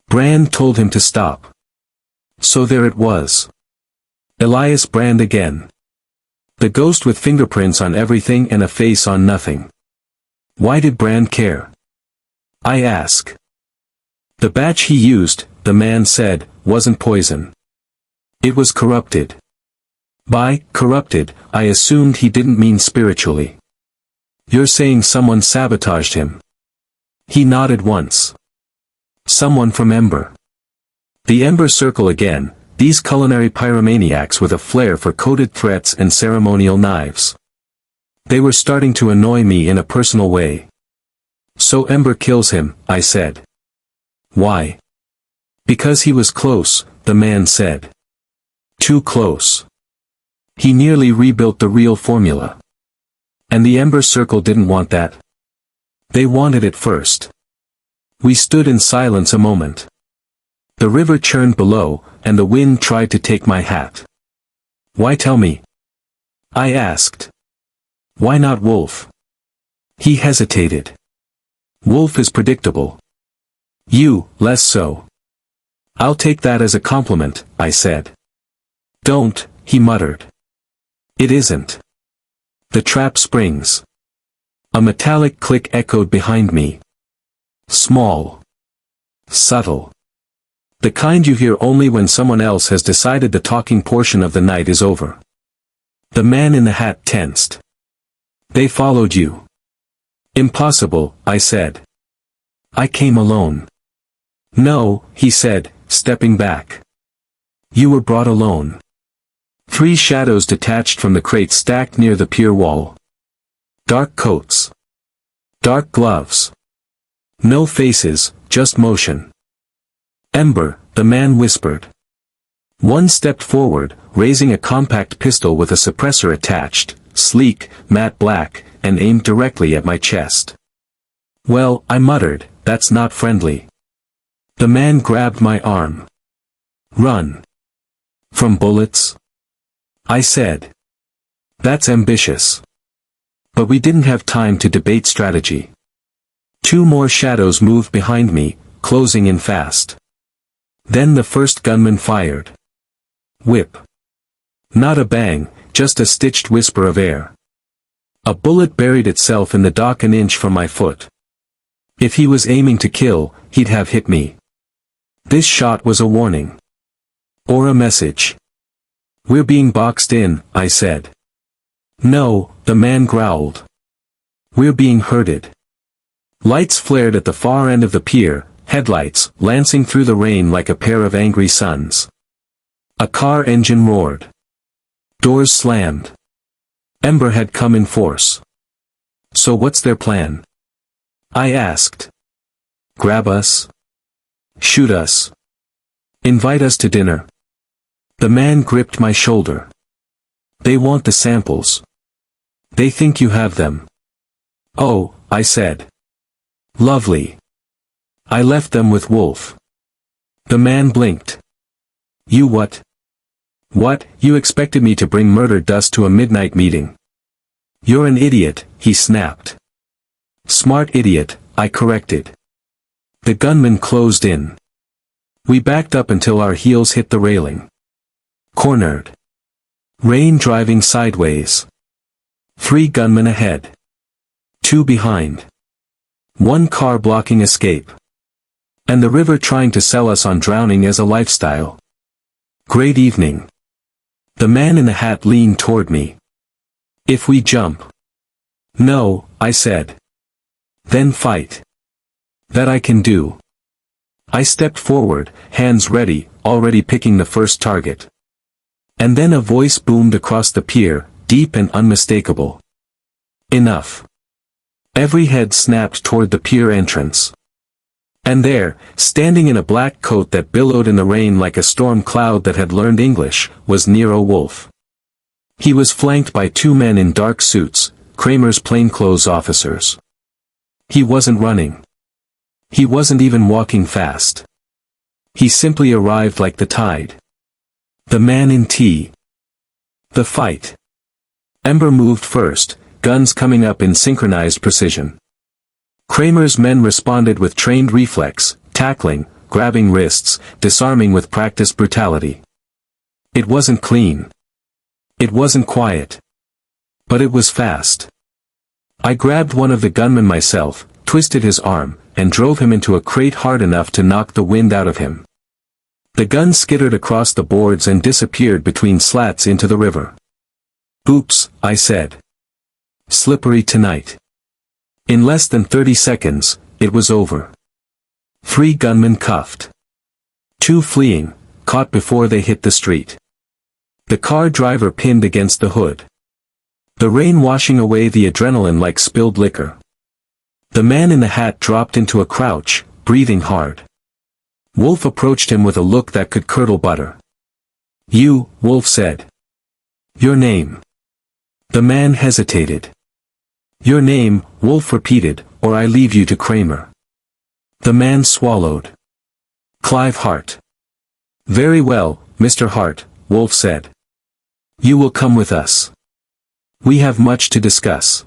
Brand told him to stop. So there it was. Elias Brand again. The ghost with fingerprints on everything and a face on nothing. Why did Brand care? I ask. The batch he used, the man said, wasn't poison. It was corrupted. By corrupted, I assumed he didn't mean spiritually. You're saying someone sabotaged him? He nodded once. Someone from Ember. The Ember Circle again, these culinary pyromaniacs with a flair for coded threats and ceremonial knives. They were starting to annoy me in a personal way. So Ember kills him, I said. Why? Because he was close, the man said. Too close. He nearly rebuilt the real formula. And the Ember Circle didn't want that. They wanted it first. We stood in silence a moment. The river churned below, and the wind tried to take my hat. Why tell me? I asked. Why not Wolfe? He hesitated. Wolfe is predictable. You, less so. I'll take that as a compliment, I said. Don't, he muttered. It isn't. The trap springs. A metallic click echoed behind me. Small. Subtle. The kind you hear only when someone else has decided the talking portion of the night is over. The man in the hat tensed. They followed you. Impossible, I said. I came alone. No, he said, stepping back. You were brought alone. 3 shadows detached from the crates stacked near the pier wall. Dark coats. Dark gloves. No faces, just motion. Ember, the man whispered. One stepped forward, raising a compact pistol with a suppressor attached, sleek, matte black, and aimed directly at my chest. Well, I muttered, that's not friendly. The man grabbed my arm. Run. From bullets? I said. That's ambitious. But we didn't have time to debate strategy. 2 more shadows moved behind me, closing in fast. Then the first gunman fired. Whip. Not a bang, just a stitched whisper of air. A bullet buried itself in the dock an inch from my foot. If he was aiming to kill, he'd have hit me. This shot was a warning. Or a message. We're being boxed in, I said. No, the man growled. We're being herded. Lights flared at the far end of the pier, headlights lancing through the rain like a pair of angry suns. A car engine roared. Doors slammed. Ember had come in force. So what's their plan? I asked. Grab us? Shoot us? Invite us to dinner? The man gripped my shoulder. They want the samples. They think you have them. Oh, I said. Lovely. I left them with Wolfe. The man blinked. You what? What, you expected me to bring murder dust to a midnight meeting? You're an idiot, he snapped. Smart idiot, I corrected. The gunman closed in. We backed up until our heels hit the railing. Cornered. Rain driving sideways. 3 gunmen ahead. 2 behind. 1 car blocking escape. And the river trying to sell us on drowning as a lifestyle. Great evening. The man in the hat leaned toward me. If we jump. No, I said. Then fight. That I can do. I stepped forward, hands ready, already picking the first target. And then a voice boomed across the pier, deep and unmistakable. Enough. Every head snapped toward the pier entrance. And there, standing in a black coat that billowed in the rain like a storm cloud that had learned English, was Nero Wolfe. He was flanked by 2 men in dark suits, Kramer's plainclothes officers. He wasn't running. He wasn't even walking fast. He simply arrived like the tide. The man in tea. The fight. Ember moved first, guns coming up in synchronized precision. Kramer's men responded with trained reflex, tackling, grabbing wrists, disarming with practiced brutality. It wasn't clean. It wasn't quiet. But it was fast. I grabbed one of the gunmen myself, twisted his arm, and drove him into a crate hard enough to knock the wind out of him. The gun skittered across the boards and disappeared between slats into the river. Oops, I said. Slippery tonight. In less than 30 seconds, it was over. 3 gunmen cuffed. 2 fleeing, caught before they hit the street. The car driver pinned against the hood. The rain washing away the adrenaline like spilled liquor. The man in the hat dropped into a crouch, breathing hard. Wolfe approached him with a look that could curdle butter. You, Wolfe said. Your name. The man hesitated. Your name, Wolfe repeated, or I leave you to Kramer. The man swallowed. Clive Hart. Very well, Mr. Hart, Wolfe said. You will come with us. We have much to discuss.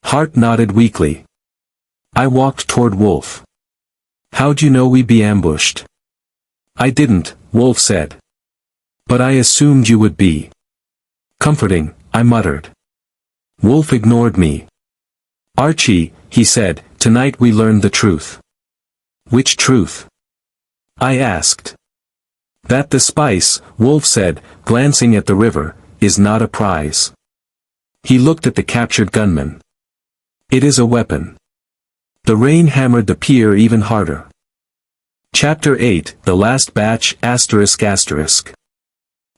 Hart nodded weakly. I walked toward Wolfe. How'd you know we'd be ambushed? I didn't, Wolfe said. But I assumed you would be. Comforting, I muttered. Wolfe ignored me. Archie, he said, tonight we learned the truth. Which truth? I asked. That the spice, Wolfe said, glancing at the river, is not a prize. He looked at the captured gunman. It is a weapon. The rain hammered the pier even harder. Chapter 8, The Last Batch, ***.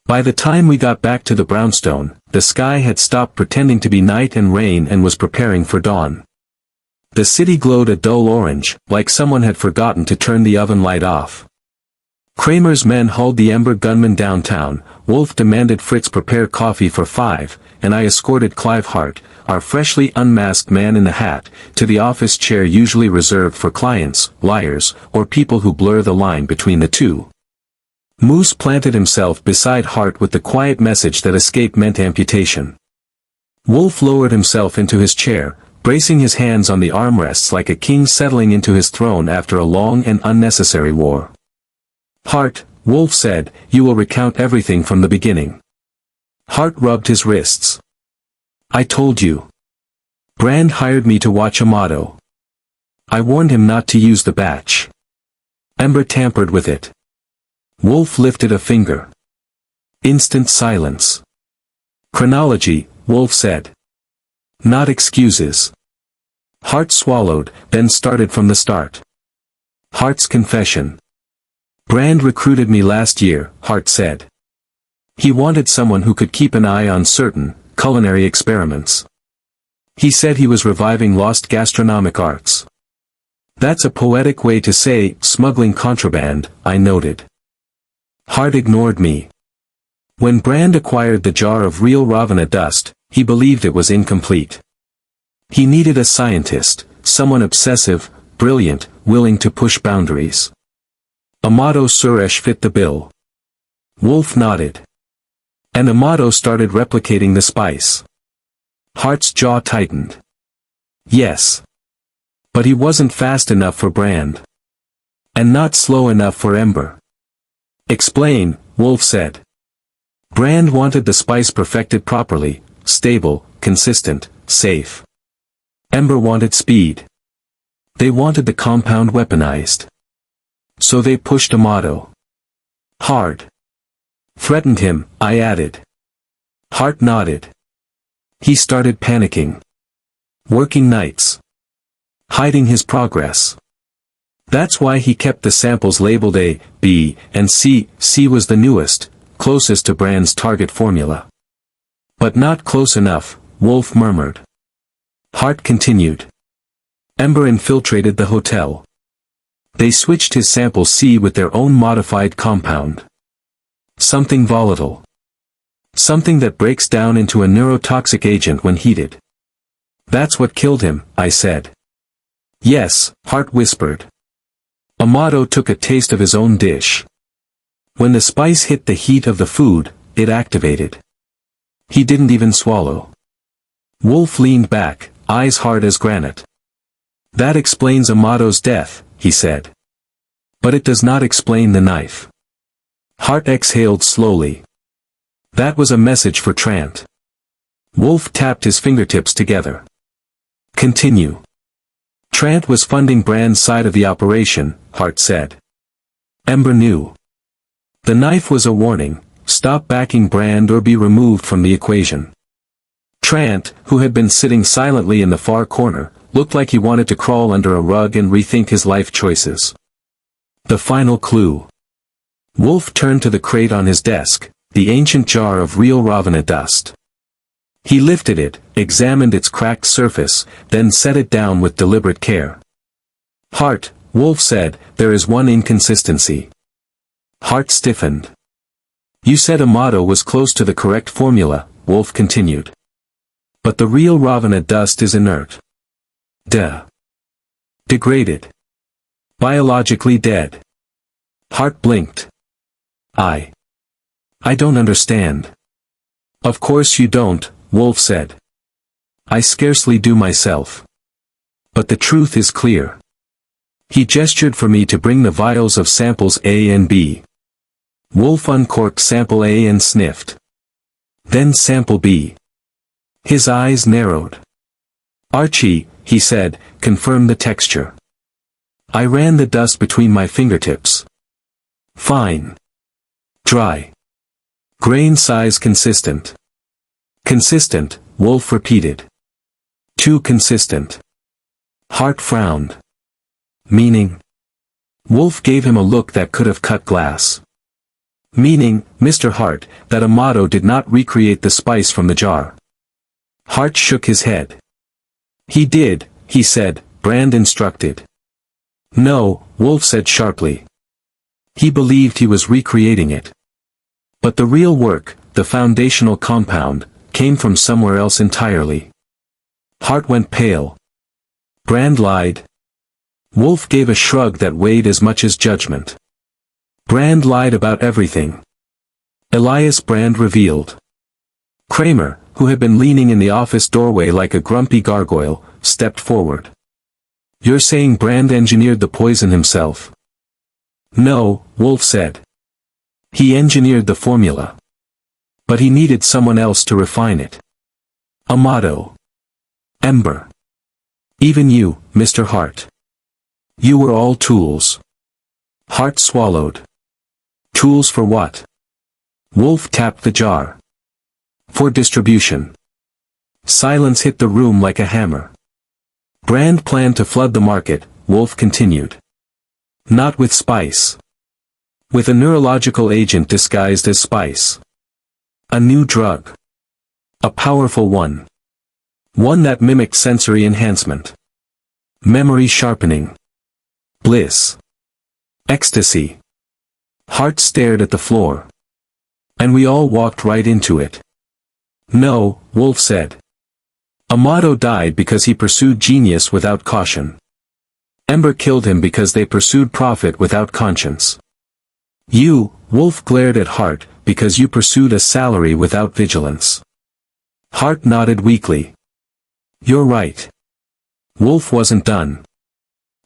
By the time we got back to the brownstone, the sky had stopped pretending to be night and rain and was preparing for dawn. The city glowed a dull orange, like someone had forgotten to turn the oven light off. Kramer's men hauled the Ember gunmen downtown. Wolfe demanded Fritz prepare coffee for 5, and I escorted Clive Hart, our freshly unmasked man in the hat, to the office chair usually reserved for clients, liars, or people who blur the line between the two. Moose planted himself beside Hart with the quiet message that escape meant amputation. Wolfe lowered himself into his chair, bracing his hands on the armrests like a king settling into his throne after a long and unnecessary war. "Hart," Wolfe said, "you will recount everything from the beginning." Hart rubbed his wrists. "I told you. Brand hired me to watch Amato. I warned him not to use the batch. Ember tampered with it." Wolfe lifted a finger. Instant silence. "Chronology," Wolfe said. "Not excuses." Hart swallowed, then started from the start. Hart's confession. "Brand recruited me last year," Hart said. "He wanted someone who could keep an eye on certain culinary experiments. He said he was reviving lost gastronomic arts." "That's a poetic way to say smuggling contraband," I noted. Hart ignored me. When Brand acquired the jar of real Ravana dust, he believed it was incomplete. He needed a scientist, someone obsessive, brilliant, willing to push boundaries. Amato Suresh fit the bill. Wolfe nodded. And Amato started replicating the spice. Hart's jaw tightened. Yes. But he wasn't fast enough for Brand. And not slow enough for Ember. "Explain," Wolfe said. Brand wanted the spice perfected properly, stable, consistent, safe. Ember wanted speed. They wanted the compound weaponized. So they pushed Amato. Hard. Threatened him, I added. Hart nodded. He started panicking. Working nights. Hiding his progress. That's why he kept the samples labeled A, B, and C. C was the newest, closest to Brand's target formula. But not close enough, Wolfe murmured. Hart continued. Ember infiltrated the hotel. They switched his sample C with their own modified compound. Something volatile. Something that breaks down into a neurotoxic agent when heated. That's what killed him, I said. Yes, Hart whispered. Amato took a taste of his own dish. When the spice hit the heat of the food, it activated. He didn't even swallow. Wolfe leaned back, eyes hard as granite. That explains Amato's death, he said. But it does not explain the knife. Hart exhaled slowly. That was a message for Trant. Wolfe tapped his fingertips together. Continue. Trant was funding Brand's side of the operation, Hart said. Ember knew. The knife was a warning, stop backing Brand or be removed from the equation. Trant, who had been sitting silently in the far corner, looked like he wanted to crawl under a rug and rethink his life choices. The final clue. Wolfe turned to the crate on his desk, the ancient jar of real Ravana dust. He lifted it, examined its cracked surface, then set it down with deliberate care. Hart, Wolfe said, there is one inconsistency. Hart stiffened. You said Amato was close to the correct formula, Wolfe continued. But the real Ravana dust is inert. Degraded. Biologically dead. Hart blinked. I don't understand. Of course you don't, Wolfe said. I scarcely do myself. But the truth is clear. He gestured for me to bring the vials of samples A and B. Wolfe uncorked sample A and sniffed. Then sample B. His eyes narrowed. Archie, he said, confirmed the texture. I ran the dust between my fingertips. Fine. Dry. Grain size consistent. Consistent, Wolfe repeated. Too consistent. Hart frowned. Meaning? Wolfe gave him a look that could have cut glass. Meaning, Mr. Hart, that Amato did not recreate the spice from the jar. Hart shook his head. He did, he said, Brand instructed. No, Wolfe said sharply. He believed he was recreating it. But the real work, the foundational compound, came from somewhere else entirely. Hart went pale. Brand lied. Wolfe gave a shrug that weighed as much as judgment. Brand lied about everything. Elias Brand revealed. Kramer, who had been leaning in the office doorway like a grumpy gargoyle, stepped forward. You're saying Brand engineered the poison himself? No, Wolfe said. He engineered the formula. But he needed someone else to refine it. Amato. Ember. Even you, Mr. Hart. You were all tools. Hart swallowed. Tools for what? Wolfe tapped the jar. For distribution. Silence hit the room like a hammer. Brand planned to flood the market, Wolfe continued. Not with spice. With a neurological agent disguised as spice. A new drug. A powerful one. One that mimicked sensory enhancement. Memory sharpening. Bliss. Ecstasy. Hart stared at the floor. And we all walked right into it. No, Wolfe said. Amato died because he pursued genius without caution. Ember killed him because they pursued profit without conscience. You, Wolfe glared at Hart, because you pursued a salary without vigilance. Hart nodded weakly. You're right. Wolfe wasn't done.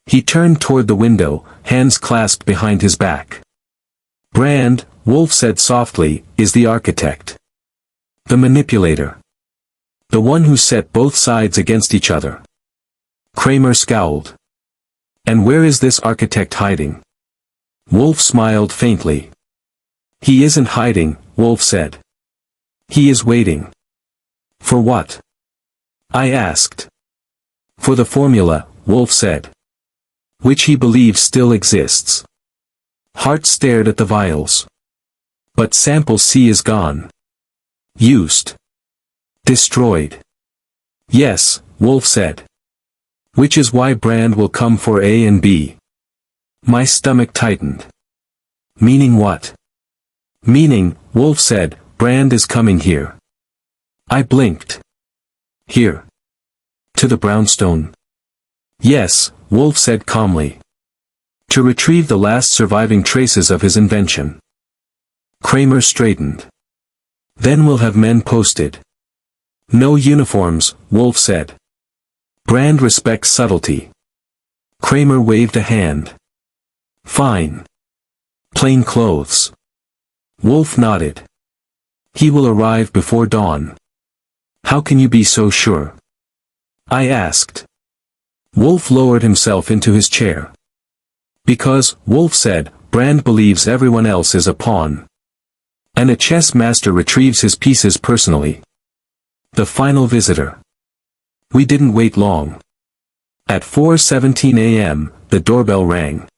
He turned toward the window, hands clasped behind his back. Brand, Wolfe said softly, is the architect. The manipulator. The one who set both sides against each other. Kramer scowled. And where is this architect hiding? Wolfe smiled faintly. He isn't hiding, Wolfe said. He is waiting. For what? I asked. For the formula, Wolfe said. Which he believes still exists. Hart stared at the vials. But sample C is gone. Used. Destroyed. Yes, Wolfe said. Which is why Brand will come for A and B. My stomach tightened. Meaning what? Meaning, Wolfe said, Brand is coming here. I blinked. Here. To the brownstone. Yes, Wolfe said calmly. To retrieve the last surviving traces of his invention. Kramer straightened. Then we'll have men posted. No uniforms, Wolfe said. Brand respects subtlety. Kramer waved a hand. Fine. Plain clothes. Wolfe nodded. He will arrive before dawn. How can you be so sure? I asked. Wolfe lowered himself into his chair. Because, Wolfe said, Brand believes everyone else is a pawn. And a chess master retrieves his pieces personally. The final visitor. We didn't wait long. At 4:17 a.m., the doorbell rang.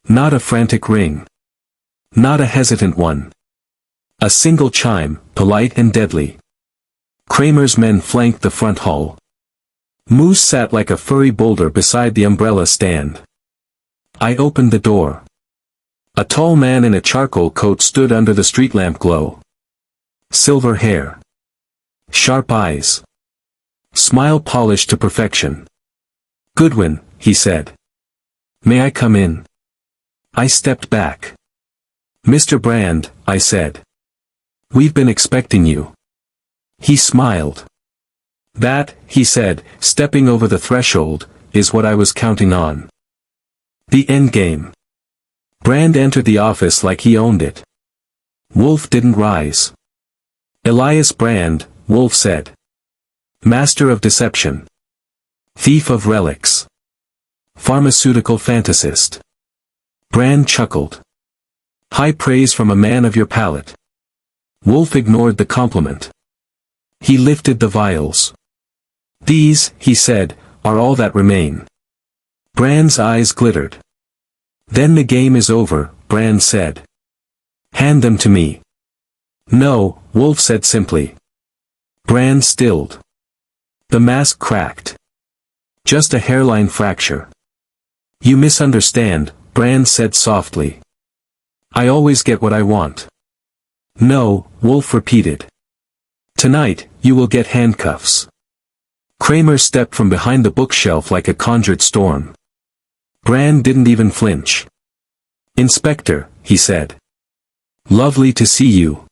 Not a frantic ring. Not a hesitant one. A single chime, polite and deadly. Kramer's men flanked the front hall. Moose sat like a furry boulder beside the umbrella stand. I opened the door. A tall man in a charcoal coat stood under the street lamp glow. Silver hair. Sharp eyes. Smile polished to perfection. Goodwin, he said. May I come in? I stepped back. Mr. Brand, I said. We've been expecting you. He smiled. That, he said, stepping over the threshold, is what I was counting on. The endgame. Brand entered the office like he owned it. Wolfe didn't rise. Elias Brand, Wolfe said. Master of deception. Thief of relics. Pharmaceutical fantasist. Brand chuckled. High praise from a man of your palate. Wolfe ignored the compliment. He lifted the vials. These, he said, are all that remain. Brand's eyes glittered. Then the game is over, Brand said. Hand them to me. No, Wolfe said simply. Brand stilled. The mask cracked. Just a hairline fracture. You misunderstand, Brand said softly. I always get what I want. No, Wolfe repeated. Tonight, you will get handcuffs. Kramer stepped from behind the bookshelf like a conjured storm. Brand didn't even flinch. Inspector, he said. Lovely to see you.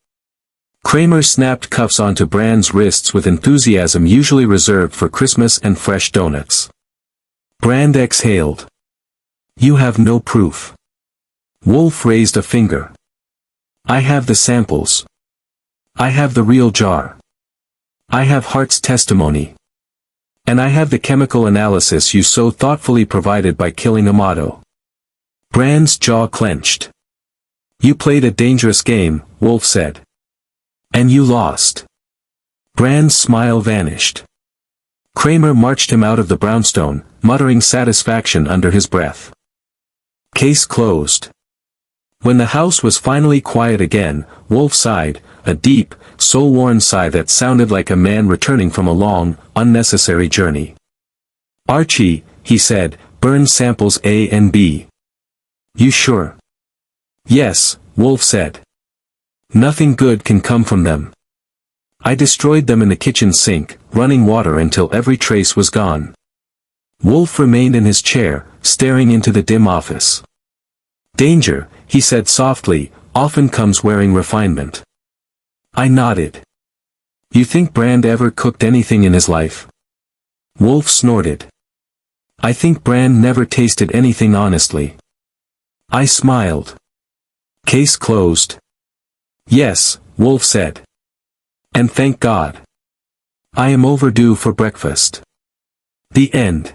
Kramer snapped cuffs onto Brand's wrists with enthusiasm usually reserved for Christmas and fresh donuts. Brand exhaled. You have no proof. Wolfe raised a finger. I have the samples. I have the real jar. I have Hart's testimony. And I have the chemical analysis you so thoughtfully provided by killing Amato. Brand's jaw clenched. You played a dangerous game, Wolfe said. And you lost. Brand's smile vanished. Kramer marched him out of the brownstone, muttering satisfaction under his breath. Case closed. When the house was finally quiet again, Wolfe sighed, a deep, soul-worn sigh that sounded like a man returning from a long, unnecessary journey. Archie, he said, burned samples A and B. You sure? Yes, Wolfe said. Nothing good can come from them. I destroyed them in the kitchen sink, running water until every trace was gone. Wolfe remained in his chair, staring into the dim office. Danger, he said softly, often comes wearing refinement. I nodded. You think Brand ever cooked anything in his life? Wolfe snorted. I think Brand never tasted anything honestly. I smiled. Case closed. Yes, Wolfe said. And thank God. I am overdue for breakfast. The end.